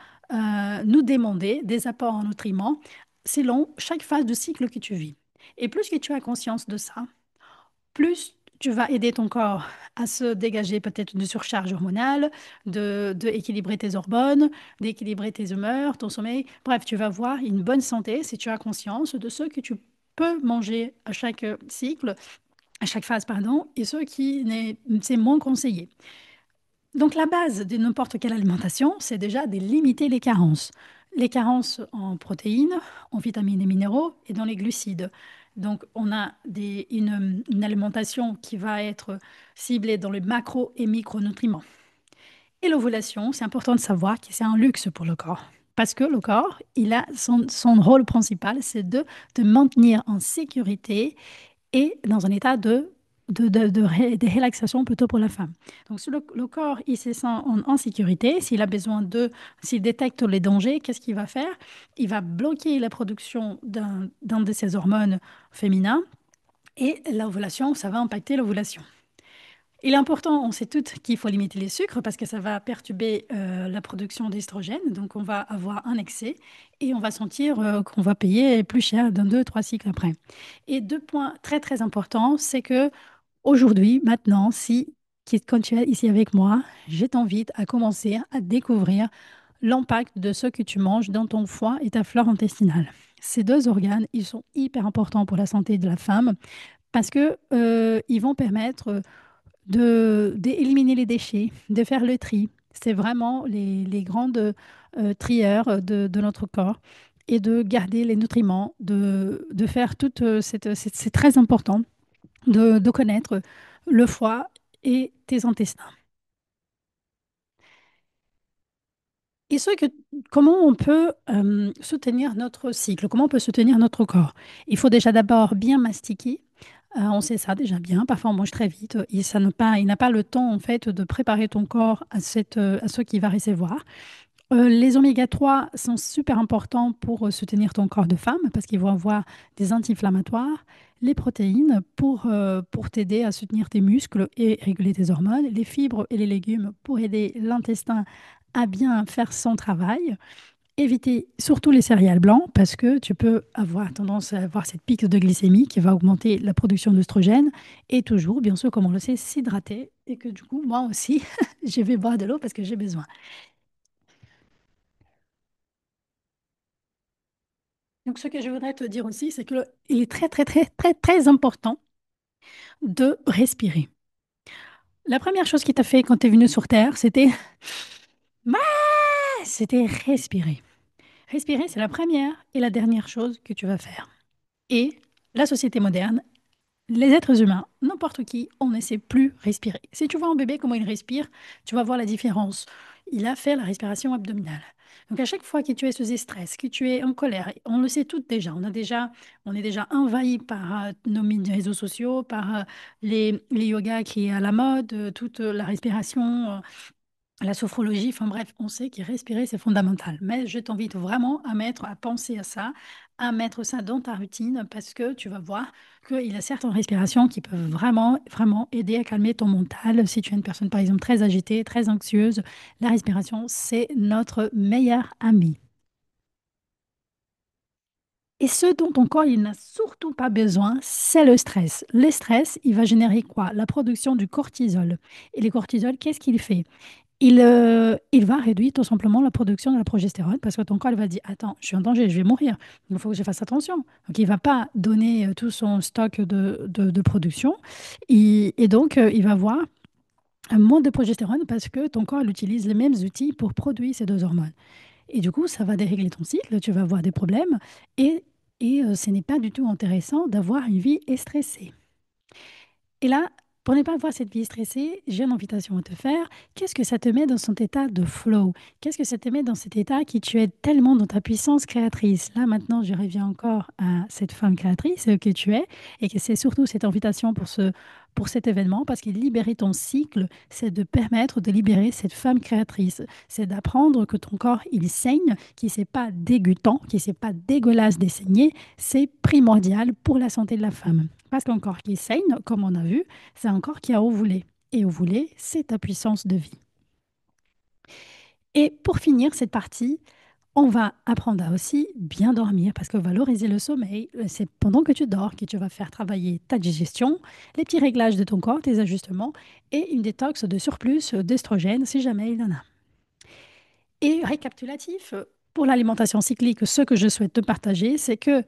[SPEAKER 1] nous demander des apports en nutriments selon chaque phase de cycle que tu vis. Et plus que tu as conscience de ça, plus tu vas aider ton corps à se dégager peut-être de surcharge hormonale, de équilibrer tes hormones, d'équilibrer tes humeurs, ton sommeil. Bref, tu vas avoir une bonne santé si tu as conscience de ce que tu peux manger à chaque cycle, à chaque phase, pardon, et ce qui c'est moins conseillé. Donc la base de n'importe quelle alimentation, c'est déjà de limiter les carences. Les carences en protéines, en vitamines et minéraux et dans les glucides. Donc on a une alimentation qui va être ciblée dans les macro et micronutriments. Et l'ovulation, c'est important de savoir que c'est un luxe pour le corps. Parce que le corps, il a son rôle principal, c'est de te maintenir en sécurité et dans un état de relaxation plutôt pour la femme. Donc, si le corps il se sent en sécurité, s'il détecte les dangers, qu'est-ce qu'il va faire? Il va bloquer la production d'un de ses hormones féminins et l'ovulation, ça va impacter l'ovulation. Il est important, on sait toutes qu'il faut limiter les sucres parce que ça va perturber la production d'estrogène. Donc, on va avoir un excès et on va sentir qu'on va payer plus cher dans 2, 3 cycles après. Et 2 points très, très importants, c'est que aujourd'hui, maintenant, quand tu es ici avec moi, je t'invite à commencer à découvrir l'impact de ce que tu manges dans ton foie et ta flore intestinale. Ces 2 organes, ils sont hyper importants pour la santé de la femme parce que ils vont permettre d'éliminer les déchets, de faire le tri. C'est vraiment les grandes trieurs de notre corps et de garder les nutriments, de faire toute c'est très important de connaître le foie et tes intestins. Et comment on peut soutenir notre cycle, comment on peut soutenir notre corps? Il faut déjà d'abord bien mastiquer. On sait ça déjà bien. Parfois, on mange très vite. Il n'a pas le temps, en fait, de préparer ton corps à ce qu'il va recevoir. Les oméga 3 sont super importants pour soutenir ton corps de femme parce qu'ils vont avoir des anti-inflammatoires, les protéines pour t'aider à soutenir tes muscles et réguler tes hormones, les fibres et les légumes pour aider l'intestin à bien faire son travail. Éviter surtout les céréales blancs parce que tu peux avoir tendance à avoir cette pique de glycémie qui va augmenter la production d'œstrogène et toujours, bien sûr, comme on le sait, s'hydrater et que du coup, moi aussi, je vais boire de l'eau parce que j'ai besoin. Donc, ce que je voudrais te dire aussi, c'est qu'il est très, très, très, très, très important de respirer. La première chose qui t'a fait quand tu es venu sur Terre, c'était respirer. Respirer, c'est la première et la dernière chose que tu vas faire. Et la société moderne, les êtres humains, n'importe qui, on ne sait plus respirer. Si tu vois un bébé, comment il respire, tu vas voir la différence. Il a fait la respiration abdominale. Donc à chaque fois que tu es sous stress, que tu es en colère, on le sait toutes déjà, on est déjà envahi par nos réseaux sociaux, par les yogas qui est à la mode, toute la respiration. la sophrologie, enfin bref, on sait que respirer, c'est fondamental. Mais je t'invite vraiment à mettre, à penser à ça, à mettre ça dans ta routine parce que tu vas voir qu'il y a certaines respirations qui peuvent vraiment, vraiment aider à calmer ton mental. Si tu es une personne, par exemple, très agitée, très anxieuse, la respiration, c'est notre meilleur ami. Et ce dont ton corps, il n'a surtout pas besoin, c'est le stress. Le stress, il va générer quoi? La production du cortisol. Et le cortisol, qu'est-ce qu'il fait? Il va réduire tout simplement la production de la progestérone parce que ton corps il va dire, attends, je suis en danger, je vais mourir, il faut que je fasse attention. Donc il ne va pas donner tout son stock de production et donc il va avoir un manque de progestérone parce que ton corps il utilise les mêmes outils pour produire ces deux hormones. Et du coup, ça va dérégler ton cycle, tu vas avoir des problèmes et, et ce n'est pas du tout intéressant d'avoir une vie stressée. Et là, pour ne pas avoir cette vie stressée, j'ai une invitation à te faire. Qu'est-ce que ça te met dans cet état de flow? Qu'est-ce que ça te met dans cet état qui tu es tellement dans ta puissance créatrice? Là, maintenant, je reviens encore à cette femme créatrice que tu es et que c'est surtout cette invitation pour cet événement parce que libérer ton cycle, c'est de permettre de libérer cette femme créatrice. C'est d'apprendre que ton corps, il saigne, qu'il n'est pas dégoûtant, qu'il n'est pas dégueulasse de saigner. C'est primordial pour la santé de la femme. Parce qu'un corps qui saigne, comme on a vu, c'est un corps qui a ovulé. Et ovulé, c'est ta puissance de vie. Et pour finir cette partie, on va apprendre à aussi bien dormir parce que valoriser le sommeil, c'est pendant que tu dors que tu vas faire travailler ta digestion, les petits réglages de ton corps, tes ajustements et une détox de surplus d'estrogène si jamais il y en a. Et récapitulatif, pour l'alimentation cyclique, ce que je souhaite te partager, c'est que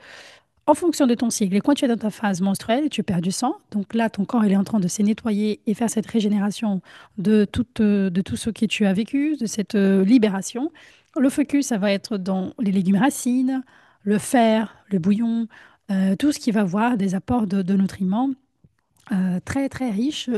[SPEAKER 1] en fonction de ton cycle, et quand tu es dans ta phase menstruelle, tu perds du sang. Donc là, ton corps il est en train de se nettoyer et faire cette régénération de tout ce que tu as vécu, de cette libération. Le focus, ça va être dans les légumes racines, le fer, le bouillon, tout ce qui va avoir des apports de nutriments très très riche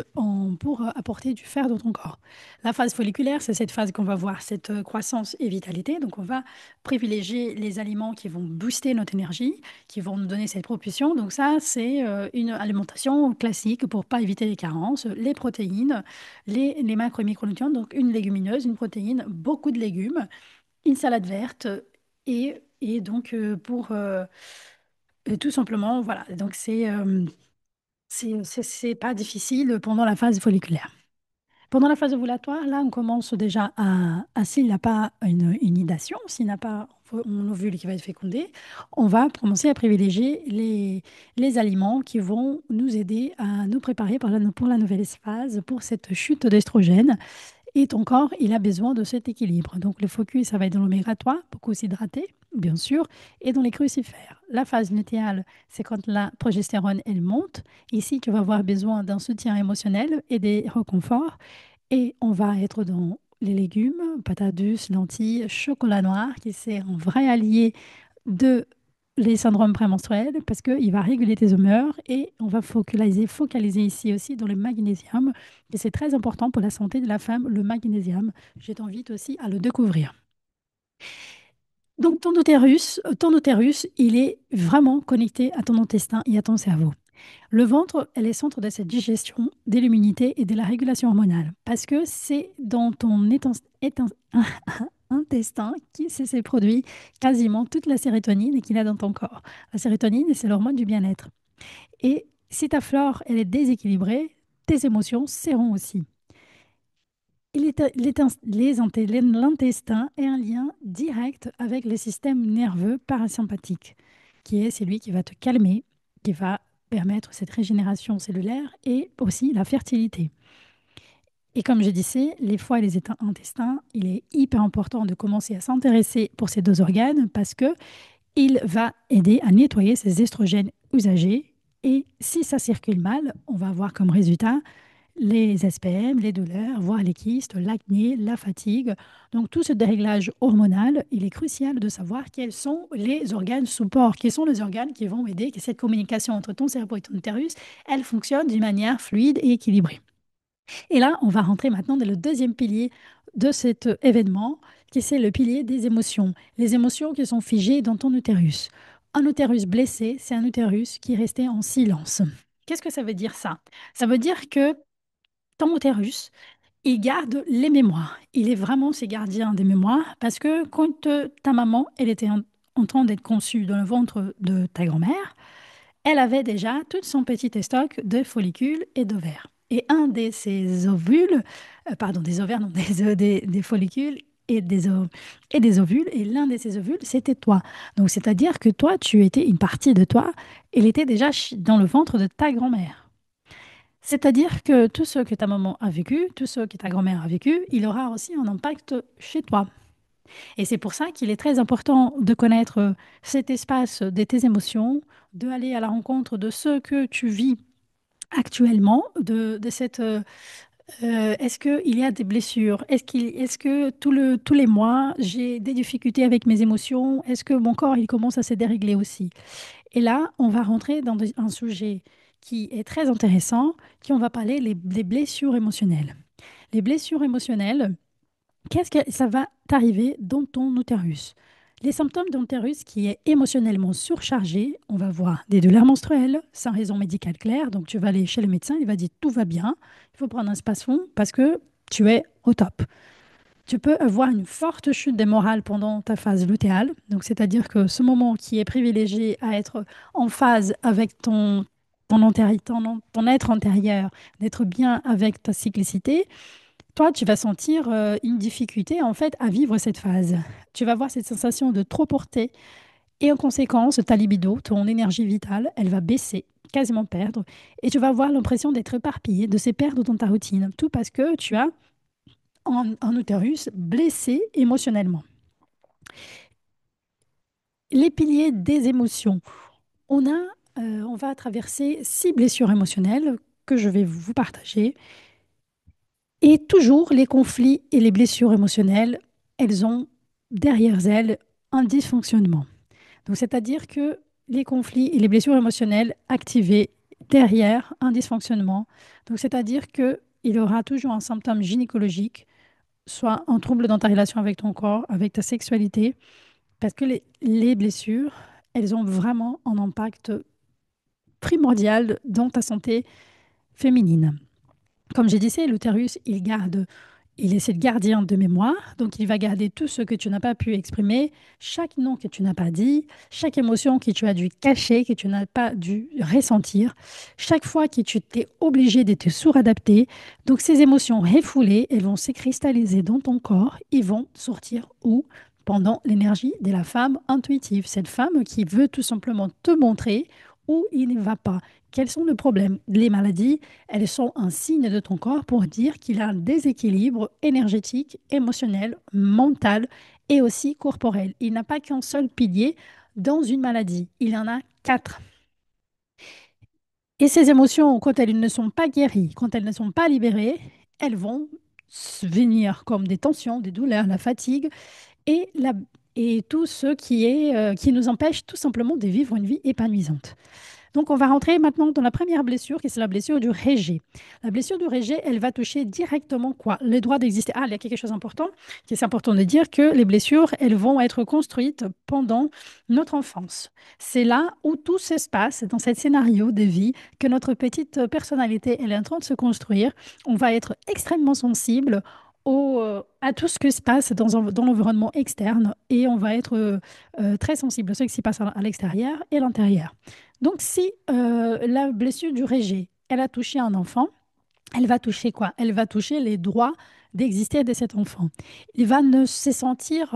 [SPEAKER 1] pour apporter du fer dans ton corps. La phase folliculaire, c'est cette phase qu'on va voir, cette croissance et vitalité. Donc on va privilégier les aliments qui vont booster notre énergie, qui vont nous donner cette propulsion. Donc ça, c'est une alimentation classique pour pas éviter les carences, les protéines, les macro et micronutriments. Donc une légumineuse, une protéine, beaucoup de légumes, une salade verte et donc tout simplement, voilà. Donc c'est pas difficile pendant la phase folliculaire. Pendant la phase ovulatoire, là, on commence déjà s'il n'a pas une nidation, s'il n'a pas un ovule qui va être fécondé, on va commencer à privilégier les aliments qui vont nous aider à nous préparer pour la nouvelle phase, pour cette chute d'estrogène. Et ton corps, il a besoin de cet équilibre. Donc, le focus, ça va être dans l'oméga 3, beaucoup s'hydrater, bien sûr, et dans les crucifères. La phase lutéale, c'est quand la progestérone, elle monte. Ici, tu vas avoir besoin d'un soutien émotionnel et des réconforts. Et on va être dans les légumes, patates douces, lentilles, chocolat noir, qui c'est un vrai allié de les syndromes prémenstruels parce qu'il va réguler tes humeurs et on va focaliser ici aussi dans le magnésium. Et c'est très important pour la santé de la femme, le magnésium. Je t'invite aussi à le découvrir. Donc ton utérus, il est vraiment connecté à ton intestin et à ton cerveau. Le ventre est le centre de cette digestion, de l'immunité et de la régulation hormonale parce que c'est dans ton intestin qui s'est produit quasiment toute la sérotonine qu'il y a dans ton corps. La sérotonine, c'est l'hormone du bien-être. Et si ta flore, elle est déséquilibrée, tes émotions seront aussi. L'intestin est un lien direct avec le système nerveux parasympathique, qui est celui qui va te calmer, qui va permettre cette régénération cellulaire et aussi la fertilité. Et comme je disais, les foies et les intestins, il est hyper important de commencer à s'intéresser pour ces deux organes parce que il va aider à nettoyer ces estrogènes usagés. Et si ça circule mal, on va avoir comme résultat les SPM, les douleurs, voire les kystes, l'acné, la fatigue. Donc tout ce déréglage hormonal, il est crucial de savoir quels sont les organes support, quels sont les organes qui vont aider que cette communication entre ton cerveau et ton utérus, elle fonctionne d'une manière fluide et équilibrée. Et là, on va rentrer maintenant dans le deuxième pilier de cet événement, qui c'est le pilier des émotions. Les émotions qui sont figées dans ton utérus. Un utérus blessé, c'est un utérus qui est resté en silence. Qu'est-ce que ça veut dire ça? Ça veut dire que ton utérus, Il garde les mémoires. Il est vraiment ce gardien des mémoires parce que quand ta maman, elle était en train d'être conçue dans le ventre de ta grand-mère, elle avait déjà tout son petit stock de follicules et d'ovaires. Et un de ces ovules, pardon, des ovaires, non, des follicules et des ovules, et l'un de ces ovules, c'était toi. Donc, c'est-à-dire que toi, tu étais une partie de toi, elle était déjà dans le ventre de ta grand-mère. C'est-à-dire que tout ce que ta maman a vécu, tout ce que ta grand-mère a vécu, il aura aussi un impact chez toi. Et c'est pour ça qu'il est très important de connaître cet espace de tes émotions, de aller à la rencontre de ce que tu vis actuellement, de cette est-ce qu'il y a des blessures? Est-ce que tous les mois, j'ai des difficultés avec mes émotions? Est-ce que mon corps, il commence à se dérégler aussi? Et là, on va rentrer dans un sujet qui est très intéressant, qui on va parler des blessures émotionnelles. Les blessures émotionnelles, qu'est-ce que ça va t'arriver dans ton utérus? Les symptômes d'utérus qui est émotionnellement surchargé, on va voir des douleurs menstruelles sans raison médicale claire. Donc tu vas aller chez le médecin, il va dire tout va bien, il faut prendre un spasfon parce que tu es au top. Tu peux avoir une forte chute des morales pendant ta phase lutéale. Donc c'est-à-dire que ce moment qui est privilégié à être en phase avec ton être antérieur, d'être bien avec ta cyclicité, toi, tu vas sentir une difficulté en fait à vivre cette phase. Tu vas avoir cette sensation de trop porter et en conséquence, ta libido, ton énergie vitale, elle va baisser, quasiment perdre, et tu vas avoir l'impression d'être éparpillé, de se perdre dans ta routine, tout parce que tu as un utérus blessé émotionnellement. Les piliers des émotions. On va traverser 6 blessures émotionnelles que je vais vous partager. Et toujours, les conflits et les blessures émotionnelles, elles ont derrière elles un dysfonctionnement. Donc, c'est-à-dire que les conflits et les blessures émotionnelles activées derrière un dysfonctionnement, donc c'est-à-dire qu'il y aura toujours un symptôme gynécologique, soit un trouble dans ta relation avec ton corps, avec ta sexualité, parce que les blessures, elles ont vraiment un impact primordial dans ta santé féminine. Comme j'ai dit, c'est l'utérus, il est le gardien de mémoire, donc il va garder tout ce que tu n'as pas pu exprimer, chaque nom que tu n'as pas dit, chaque émotion que tu as dû cacher, que tu n'as pas dû ressentir, chaque fois que tu t'es obligé de te suradapter. Donc ces émotions refoulées, elles vont se cristalliser dans ton corps, ils vont sortir où? Pendant l'énergie de la femme intuitive, cette femme qui veut tout simplement te montrer où il ne va pas. Quels sont les problèmes? Les maladies, elles sont un signe de ton corps pour dire qu'il a un déséquilibre énergétique, émotionnel, mental et aussi corporel. Il n'a pas qu'un seul pilier dans une maladie. Il y en a 4. Et ces émotions, quand elles ne sont pas guéries, quand elles ne sont pas libérées, elles vont venir comme des tensions, des douleurs, la fatigue et, et tout ce qui nous empêche tout simplement de vivre une vie épanouissante. Donc, on va rentrer maintenant dans la première blessure, qui est la blessure du rejet. La blessure du rejet, elle va toucher directement quoi? Le droit d'exister. Ah, il y a quelque chose d'important, qui est important de dire que les blessures, elles vont être construites pendant notre enfance. C'est là où tout se passe, dans ce scénario de vie, que notre petite personnalité, elle est en train de se construire. On va être extrêmement sensible à tout ce qui se passe dans l'environnement externe et on va être très sensible à ce qui se passe à l'extérieur et à l'intérieur. Donc, si la blessure du rejet, elle a touché un enfant, elle va toucher quoi? Elle va toucher les droits d'exister de cet enfant. Il va ne se sentir,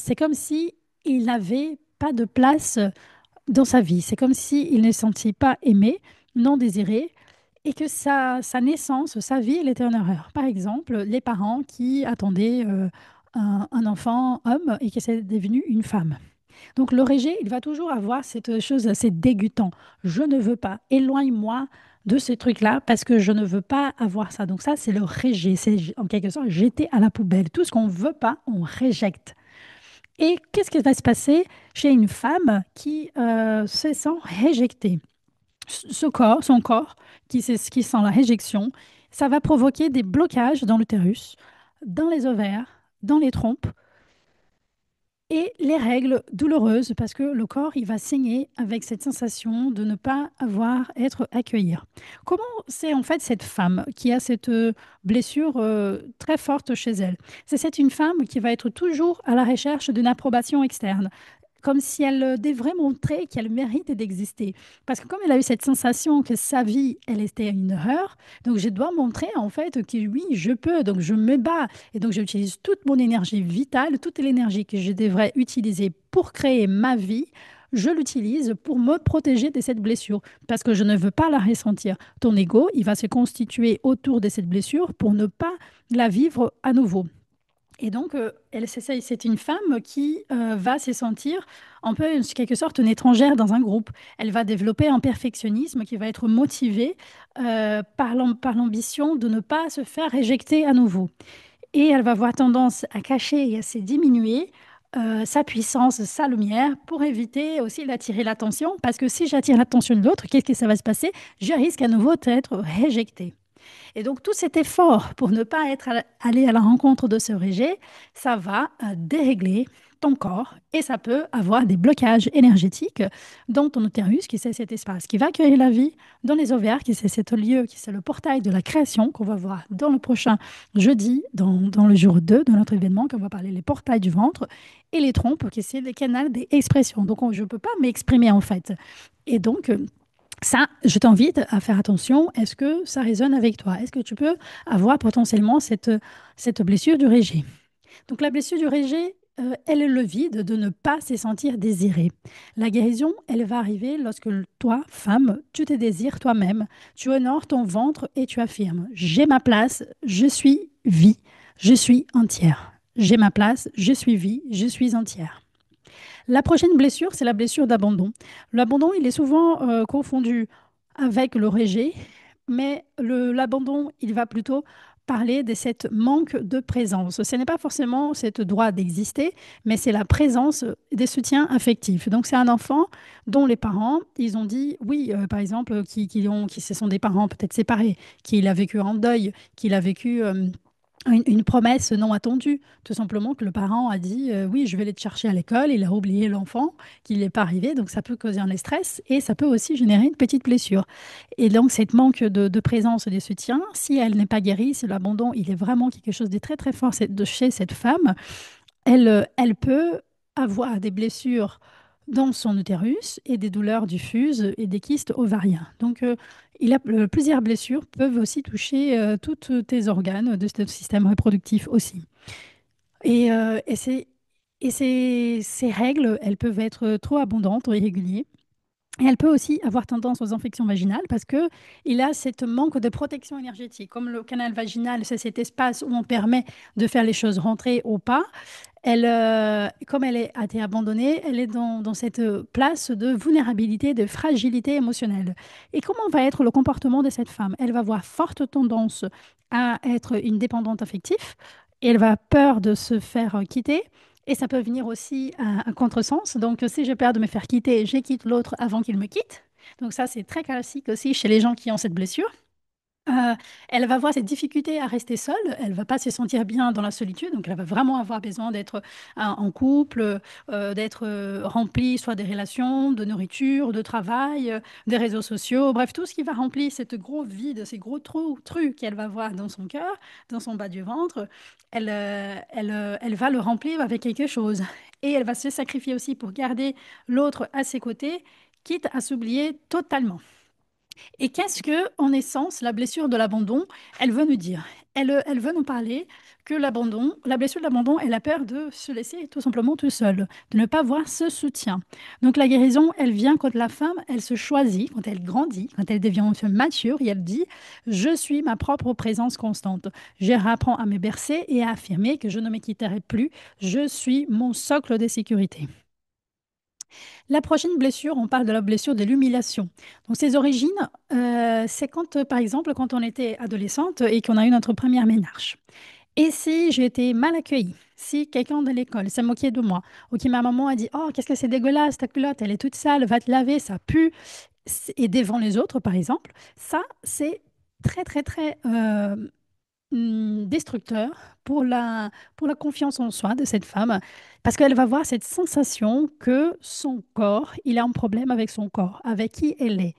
[SPEAKER 1] c'est comme si il n'avait pas de place dans sa vie. C'est comme s'il ne se sentit pas aimé, non désiré, et que sa naissance, sa vie, elle était en erreur. Par exemple, les parents qui attendaient un enfant homme et que c'est devenu une femme. Donc le rejet, il va toujours avoir cette chose assez dégoûtant. Je ne veux pas, éloigne-moi de ce truc-là parce que je ne veux pas avoir ça. Donc ça, c'est le rejet. C'est en quelque sorte jeter à la poubelle. Tout ce qu'on ne veut pas, on rejette. Et qu'est-ce qui va se passer chez une femme qui se sent réjectée? Son corps qui sent la réjection, ça va provoquer des blocages dans l'utérus, dans les ovaires, dans les trompes, Et les règles douloureuses, parce que le corps, il va saigner avec cette sensation de ne pas avoir, être accueilli. Comment c'est en fait cette femme qui a cette blessure très forte chez elle? C'est une femme qui va être toujours à la recherche d'une approbation externe, comme si elle devrait montrer qu'elle mérite d'exister. Parce que comme elle a eu cette sensation que sa vie, elle était une erreur, donc je dois montrer en fait que oui, je peux, donc je me bats, et donc j'utilise toute mon énergie vitale, toute l'énergie que je devrais utiliser pour créer ma vie. Je l'utilise pour me protéger de cette blessure parce que je ne veux pas la ressentir. Ton ego, il va se constituer autour de cette blessure pour ne pas la vivre à nouveau. Et donc, c'est une femme qui va se sentir un peu, en quelque sorte, une étrangère dans un groupe. Elle va développer un perfectionnisme qui va être motivé par l'ambition de ne pas se faire réjecter à nouveau. Et elle va avoir tendance à cacher et à se diminuer sa puissance, sa lumière, pour éviter aussi d'attirer l'attention. Parce que si j'attire l'attention de l'autre, qu'est-ce que ça va se passer? Je risque à nouveau d'être réjectée. Et donc, tout cet effort pour ne pas allé à la rencontre de ce rejet, ça va dérégler ton corps et ça peut avoir des blocages énergétiques dans ton utérus, qui c'est cet espace qui va accueillir la vie, dans les ovaires, qui c'est ce lieu, qui c'est le portail de la création qu'on va voir dans le prochain jeudi, dans le jour 2 de notre événement, qu'on va parler les portails du ventre, et les trompes, qui c'est les canaux d'expression. Donc, je ne peux pas m'exprimer en fait. Et donc, ça, je t'invite à faire attention. Est-ce que ça résonne avec toi? Est-ce que tu peux avoir potentiellement cette blessure du rejet? Donc, la blessure du rejet, elle est le vide de ne pas se sentir désiré. La guérison, elle va arriver lorsque toi, femme, tu te désires toi-même, tu honores ton ventre et tu affirmes, j'ai ma place, je suis vie, je suis entière. J'ai ma place, je suis vie, je suis entière. La prochaine blessure, c'est la blessure d'abandon. L'abandon, il est souvent confondu avec le rejet, mais l'abandon, il va plutôt parler de cette manque de présence. Ce n'est pas forcément cette droit d'exister, mais c'est la présence des soutiens affectifs. Donc, c'est un enfant dont les parents, ils ont dit, oui, par exemple, qui se sont des parents peut-être séparés, qu'il a vécu en deuil, qu'il a vécu une promesse non attendue, tout simplement que le parent a dit oui, je vais aller te chercher à l'école, il a oublié l'enfant, qu'il n'est pas arrivé, donc ça peut causer un stress et ça peut aussi générer une petite blessure. Et donc, cette manque de présence et de soutien, si elle n'est pas guérie, si l'abandon, il est vraiment quelque chose de très très fort chez cette femme, elle peut avoir des blessures dans son utérus et des douleurs diffuses et des kystes ovariens. Donc, plusieurs blessures peuvent aussi toucher tous tes organes de ce système reproductif aussi. Et, ces règles, elles peuvent être trop abondantes ou irrégulières. Et elle peut aussi avoir tendance aux infections vaginales parce que il a cette manque de protection énergétique. Comme le canal vaginal, c'est cet espace où on permet de faire les choses rentrer ou pas. Comme a été abandonnée, elle est dans cette place de vulnérabilité, de fragilité émotionnelle. Et comment va être le comportement de cette femme? Elle va avoir forte tendance à être une dépendante affective et elle va avoir peur de se faire quitter. Et ça peut venir aussi à contresens. Donc, si j'ai peur de me faire quitter, je quitte l'autre avant qu'il me quitte. Donc, ça, c'est très classique aussi chez les gens qui ont cette blessure. Euh, Elle va avoir cette difficulté à rester seule, elle va pas se sentir bien dans la solitude, donc elle va vraiment avoir besoin d'être en couple, d'être remplie soit des relations, de nourriture, de travail, des réseaux sociaux, bref, tout ce qui va remplir cette gros vide, ces gros trous qu'elle va avoir dans son cœur, dans son bas du ventre, elle va le remplir avec quelque chose. Et elle va se sacrifier aussi pour garder l'autre à ses côtés, quitte à s'oublier totalement. Et qu'est-ce que, en essence, la blessure de l'abandon, elle veut nous dire? Elle veut nous parler que l'abandon, la blessure de l'abandon, elle a peur de se laisser tout simplement tout seul, de ne pas voir ce soutien. Donc la guérison, elle vient quand la femme, elle se choisit, quand elle grandit, quand elle devient mature, et elle dit, je suis ma propre présence constante. Je réapprends à me bercer et à affirmer que je ne me quitterai plus. Je suis mon socle de sécurité. La prochaine blessure, on parle de la blessure de l'humiliation. Donc, ses origines, c'est quand, par exemple, quand on était adolescente et qu'on a eu notre première ménage. Et si j'ai été mal accueillie, si quelqu'un de l'école s'est moqué de moi, ou que ma maman a dit, oh, qu'est-ce que c'est dégueulasse, ta culotte, elle est toute sale, va te laver, ça pue, et devant les autres, par exemple, ça, c'est très, très, très destructeur pour la confiance en soi de cette femme, parce qu'elle va avoir cette sensation que son corps, il a un problème avec son corps, avec qui elle est.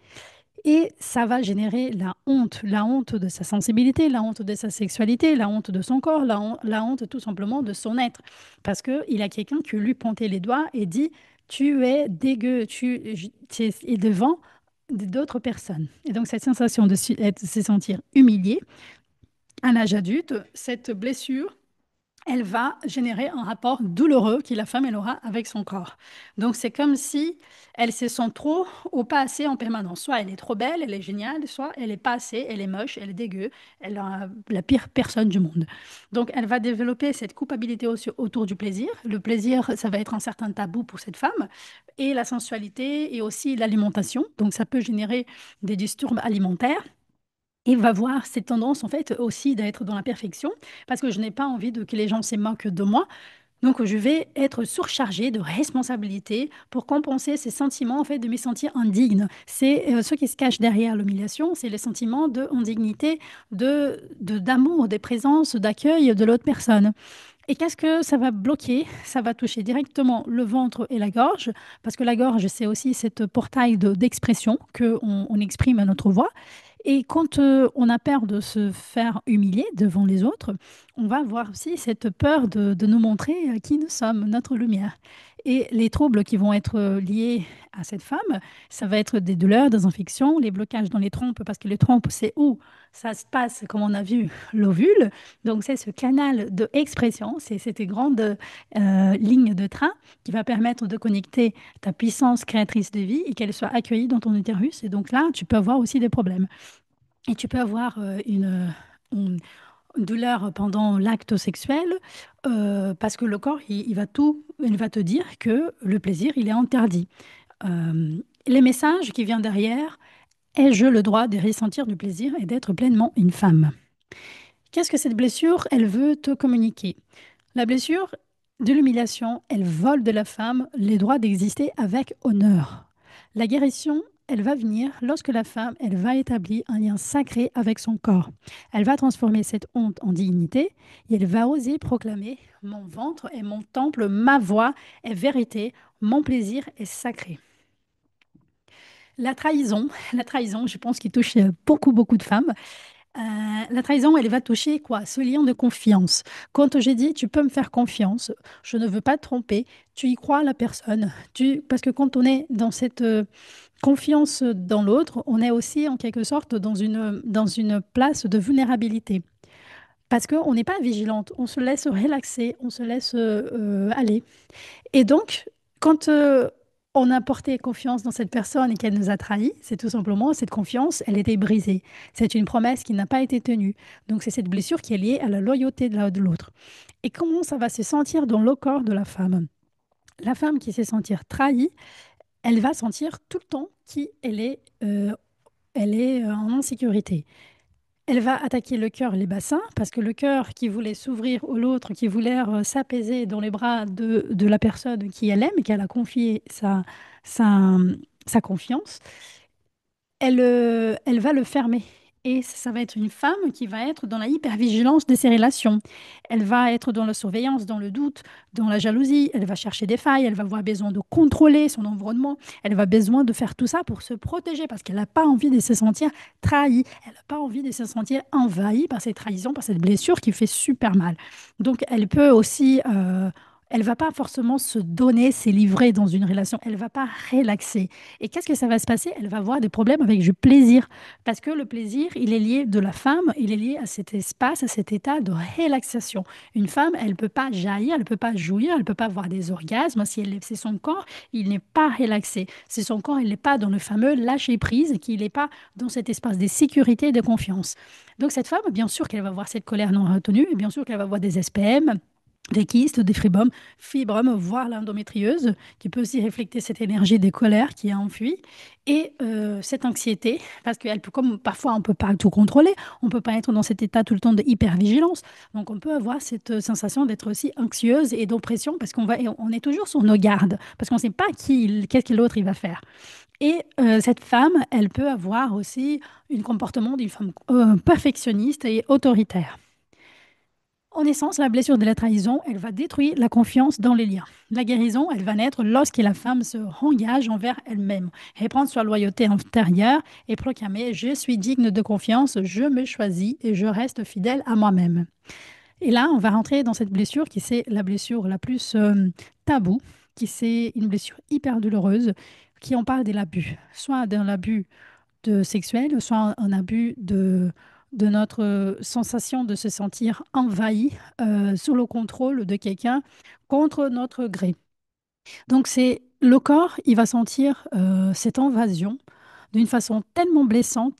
[SPEAKER 1] Et ça va générer la honte de sa sensibilité, la honte de sa sexualité, la honte de son corps, la honte tout simplement de son être. Parce qu'il a quelqu'un qui lui pointait les doigts et dit, tu es dégueu, tu es devant d'autres personnes. Et donc cette sensation de se sentir humilié à l'âge adulte, cette blessure elle va générer un rapport douloureux que la femme elle aura avec son corps. Donc c'est comme si elle se sent trop ou pas assez en permanence. Soit elle est trop belle, elle est géniale, soit elle est pas assez, elle est moche, elle est dégueu, elle est la pire personne du monde. Donc elle va développer cette culpabilité autour du plaisir. Le plaisir, ça va être un certain tabou pour cette femme. Et la sensualité et aussi l'alimentation. Donc ça peut générer des disturbes alimentaires. Et va voir cette tendance en fait aussi d'être dans la perfection parce que je n'ai pas envie que les gens se moquent de moi. Donc je vais être surchargée de responsabilités pour compenser ces sentiments en fait de me sentir indigne. C'est ce qui se cache derrière l'humiliation, c'est les sentiments de indignité, d'amour, de présence, d'accueil de l'autre personne. Et qu'est-ce que ça va bloquer? Ça va toucher directement le ventre et la gorge, parce que la gorge, c'est aussi cette portail d'expression qu'on on exprime à notre voix. Et quand on a peur de se faire humilier devant les autres, on va avoir aussi cette peur de nous montrer qui nous sommes, notre lumière. Et les troubles qui vont être liés à cette femme, ça va être des douleurs, des infections, les blocages dans les trompes, parce que les trompes, c'est où ça se passe, comme on a vu, l'ovule. Donc, c'est ce canal d'expression, c'est cette grande ligne de train qui va permettre de connecter ta puissance créatrice de vie et qu'elle soit accueillie dans ton utérus. Et donc là, tu peux avoir aussi des problèmes. Et tu peux avoir une douleur pendant l'acte sexuel parce que le corps, il va te dire que le plaisir, il est interdit. Les messages qui viennent derrière, ai-je le droit de ressentir du plaisir et d'être pleinement une femme? Qu'est-ce que cette blessure, elle veut te communiquer? La blessure de l'humiliation, elle vole de la femme les droits d'exister avec honneur. La guérison, elle va venir lorsque la femme, elle va établir un lien sacré avec son corps. Elle va transformer cette honte en dignité et elle va oser proclamer mon ventre est mon temple, ma voix est vérité, mon plaisir est sacré. La trahison, je pense qu'il touche beaucoup, beaucoup de femmes. Euh, la trahison, elle va toucher quoi? Ce lien de confiance. Quand j'ai dit, tu peux me faire confiance, je ne veux pas te tromper, tu y crois à la personne. Parce que quand on est dans cette confiance dans l'autre, on est aussi en quelque sorte dans une place de vulnérabilité. Parce qu'on n'est pas vigilante, on se laisse relaxer, on se laisse aller. Et donc, quand on a porté confiance dans cette personne et qu'elle nous a trahis, c'est tout simplement cette confiance, elle était brisée. C'est une promesse qui n'a pas été tenue. Donc, c'est cette blessure qui est liée à la loyauté de l'autre. Et comment ça va se sentir dans le corps de la femme? La femme qui sait sentir trahie, elle va sentir tout le temps elle est en insécurité. Elle va attaquer le cœur, les bassins, parce que le cœur qui voulait s'ouvrir au l'autre, qui voulait s'apaiser dans les bras de la personne qui elle aime et qu'elle a confié sa, sa confiance, elle va le fermer. Et ça va être une femme qui va être dans la hypervigilance de ses relations. Elle va être dans la surveillance, dans le doute, dans la jalousie. Elle va chercher des failles. Elle va avoir besoin de contrôler son environnement. Elle va besoin de faire tout ça pour se protéger parce qu'elle n'a pas envie de se sentir trahie. Elle n'a pas envie de se sentir envahie par cette trahison, par cette blessure qui fait super mal. Donc, elle peut aussi elle va pas forcément se donner, se livrer dans une relation. Elle va pas relaxer. Et qu'est-ce que ça va se passer? Elle va avoir des problèmes avec du plaisir. Parce que le plaisir, il est lié de la femme, il est lié à cet espace, à cet état de relaxation. Une femme, elle peut pas jaillir, elle peut pas jouir, elle peut pas avoir des orgasmes si c'est son corps, il n'est pas relaxé. C'est son corps, il n'est pas dans le fameux lâcher prise, qu'il n'est pas dans cet espace de sécurité et de confiance. Donc cette femme, bien sûr qu'elle va avoir cette colère non retenue, et bien sûr qu'elle va avoir des SPM, des kystes, des fibromes, voire l'endométriose, qui peut aussi refléter cette énergie des colères qui est enfuie, et cette anxiété, parce qu'elle peut, comme parfois on ne peut pas tout contrôler, on ne peut pas être dans cet état tout le temps de hypervigilance, donc on peut avoir cette sensation d'être aussi anxieuse et d'oppression, parce on est toujours sur nos gardes, parce qu'on ne sait pas qu'est-ce que l'autre il va faire. Et cette femme, elle peut avoir aussi un comportement d'une femme perfectionniste et autoritaire. En essence, la blessure de la trahison, elle va détruire la confiance dans les liens. La guérison, elle va naître lorsque la femme se engage envers elle-même, reprendre sa loyauté intérieure et proclamer: je suis digne de confiance, je me choisis et je reste fidèle à moi-même. Et là, on va rentrer dans cette blessure qui c'est la blessure la plus taboue, qui c'est une blessure hyper douloureuse, qui on parle de l'abus, soit d'un abus sexuel, soit un abus de notre sensation de se sentir envahi sous le contrôle de quelqu'un contre notre gré. Donc c'est le corps, il va sentir cette invasion d'une façon tellement blessante,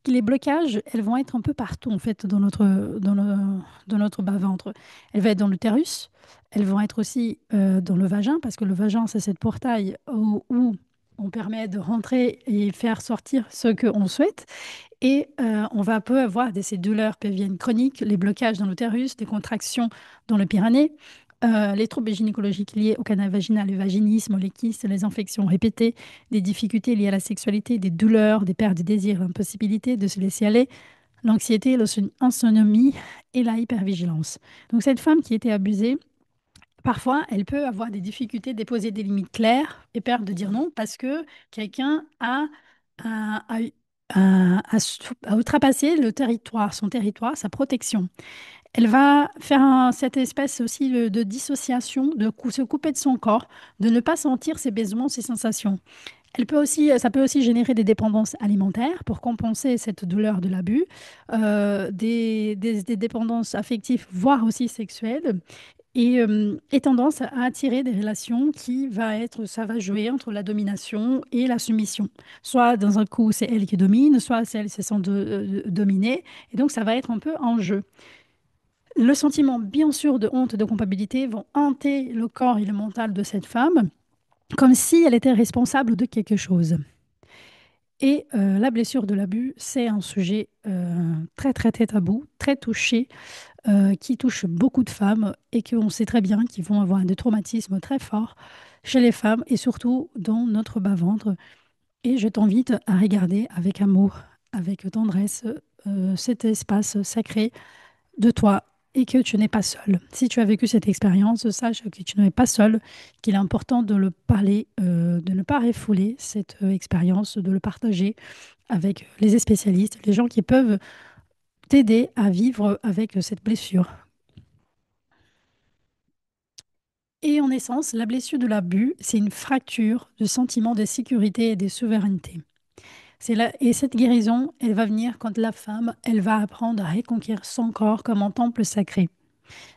[SPEAKER 1] que les blocages, elles vont être un peu partout en fait dans notre bas-ventre. Elles vont être dans l'utérus, elles vont être aussi dans le vagin, parce que le vagin, c'est cette portail où on permet de rentrer et faire sortir ce qu'on souhaite. Et on va peu avoir ces douleurs pelviennes chroniques, les blocages dans l'utérus, des contractions dans le périnée, les troubles gynécologiques liés au canal vaginal, le vaginisme, les kystes, les infections répétées, des difficultés liées à la sexualité, des douleurs, des pertes de désir, l'impossibilité de se laisser aller, l'anxiété, l'insomnie et la hypervigilance. Donc cette femme qui était abusée, parfois, elle peut avoir des difficultés à déposer des limites claires et peur de dire non parce que quelqu'un a, a outrepassé le territoire, son territoire, sa protection. Elle va faire cette espèce aussi de dissociation, se couper de son corps, de ne pas sentir ses besoins, ses sensations. Ça peut aussi générer des dépendances alimentaires pour compenser cette douleur de l'abus, des dépendances affectives, voire aussi sexuelles, et tendance à attirer des relations ça va jouer entre la domination et la soumission. Soit dans un coup, c'est elle qui domine, soit c'est elle qui se sent dominée, et donc ça va être un peu en jeu. Le sentiment, bien sûr, de honte, de culpabilité vont hanter le corps et le mental de cette femme, comme si elle était responsable de quelque chose. Et la blessure de l'abus, c'est un sujet très tabou, très touché, qui touche beaucoup de femmes et qu'on sait très bien qu'ils vont avoir des traumatismes très forts chez les femmes et surtout dans notre bas-ventre. Et je t'invite à regarder avec amour, avec tendresse, cet espace sacré de toi et que tu n'es pas seul. Si tu as vécu cette expérience, sache que tu n'es pas seul, qu'il est important de le parler, de ne pas refouler cette expérience, de le partager avec les spécialistes, les gens qui peuvent t'aider à vivre avec cette blessure. Et en essence, la blessure de l'abus, c'est une fracture de sentiment de sécurité et de souveraineté. Et cette guérison, elle va venir quand la femme, elle va apprendre à reconquérir son corps comme un temple sacré.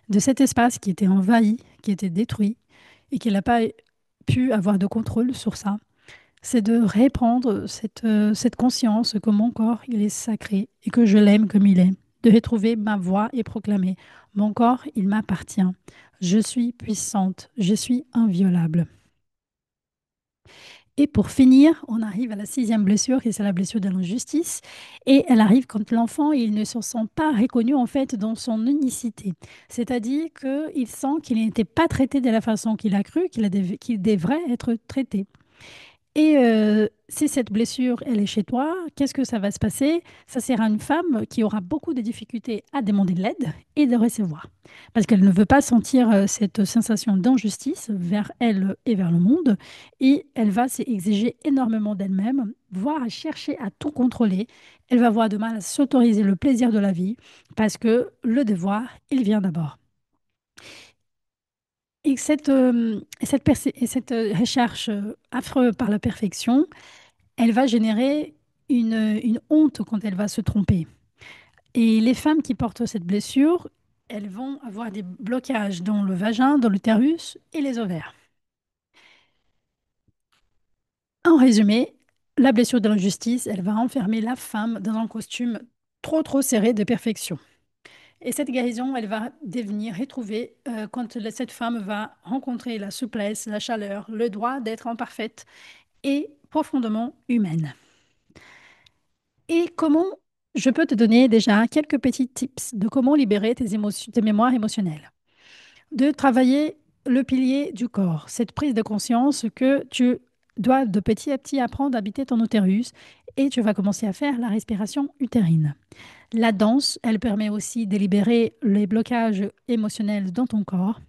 [SPEAKER 1] De cet espace qui était envahi, qui était détruit, et qu'elle n'a pas pu avoir de contrôle sur ça, c'est de reprendre cette conscience que mon corps, il est sacré et que je l'aime comme il est. De retrouver ma voix et proclamer: mon corps, il m'appartient. Je suis puissante, je suis inviolable. Et pour finir, on arrive à la sixième blessure, qui c'est la blessure de l'injustice. Et elle arrive quand l'enfant, il ne se sent pas reconnu en fait dans son unicité. C'est-à-dire qu'il sent qu'il n'était pas traité de la façon qu'il a cru qu'il devrait être traité. Et si cette blessure, elle est chez toi, qu'est-ce que ça va se passer? Ça sera une femme qui aura beaucoup de difficultés à demander de l'aide et de recevoir. Parce qu'elle ne veut pas sentir cette sensation d'injustice vers elle et vers le monde. Et elle va s'exiger énormément d'elle-même, voire à chercher à tout contrôler. Elle va avoir de mal à s'autoriser le plaisir de la vie parce que le devoir, il vient d'abord. Et cette recherche affreuse par la perfection, elle va générer une honte quand elle va se tromper. Et les femmes qui portent cette blessure, elles vont avoir des blocages dans le vagin, dans l'utérus et les ovaires. En résumé, la blessure de l'injustice, elle va enfermer la femme dans un costume trop serré de perfection. Et cette guérison, elle va devenir retrouvée quand cette femme va rencontrer la souplesse, la chaleur, le droit d'être imparfaite et profondément humaine. Et comment je peux te donner déjà quelques petits tips de comment libérer tes émotions, tes mémoires émotionnelles. De travailler le pilier du corps, cette prise de conscience que tu dois de petit à petit apprendre à habiter ton utérus et tu vas commencer à faire la respiration utérine. La danse, elle permet aussi de libérer les blocages émotionnels dans ton corps,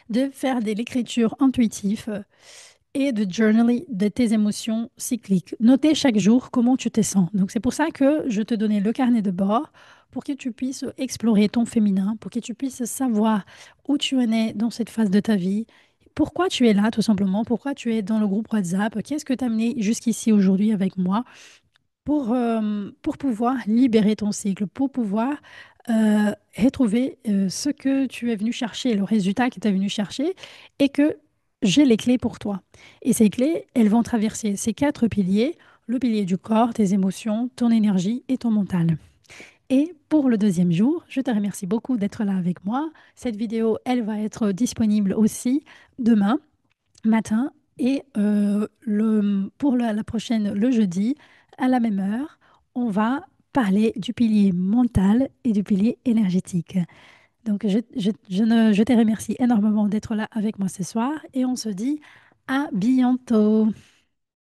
[SPEAKER 1] de faire de l'écriture intuitive et de journaler de tes émotions cycliques. Noter chaque jour comment tu te sens. Donc c'est pour ça que je te donnais le carnet de bord pour que tu puisses explorer ton féminin, pour que tu puisses savoir où tu en es dans cette phase de ta vie, pourquoi tu es là tout simplement, pourquoi tu es dans le groupe WhatsApp, qu'est-ce que tu as amené jusqu'ici aujourd'hui avec moi pour pouvoir libérer ton cycle, pour pouvoir retrouver ce que tu es venu chercher, le résultat que tu es venu chercher, et que j'ai les clés pour toi. Et ces clés, elles vont traverser ces quatre piliers, le pilier du corps, tes émotions, ton énergie et ton mental. Et pour le deuxième jour, je te remercie beaucoup d'être là avec moi. Cette vidéo, elle va être disponible aussi demain matin et pour la prochaine, le jeudi, à la même heure, on va parler du pilier mental et du pilier énergétique. Donc, je te remercie énormément d'être là avec moi ce soir et on se dit à bientôt.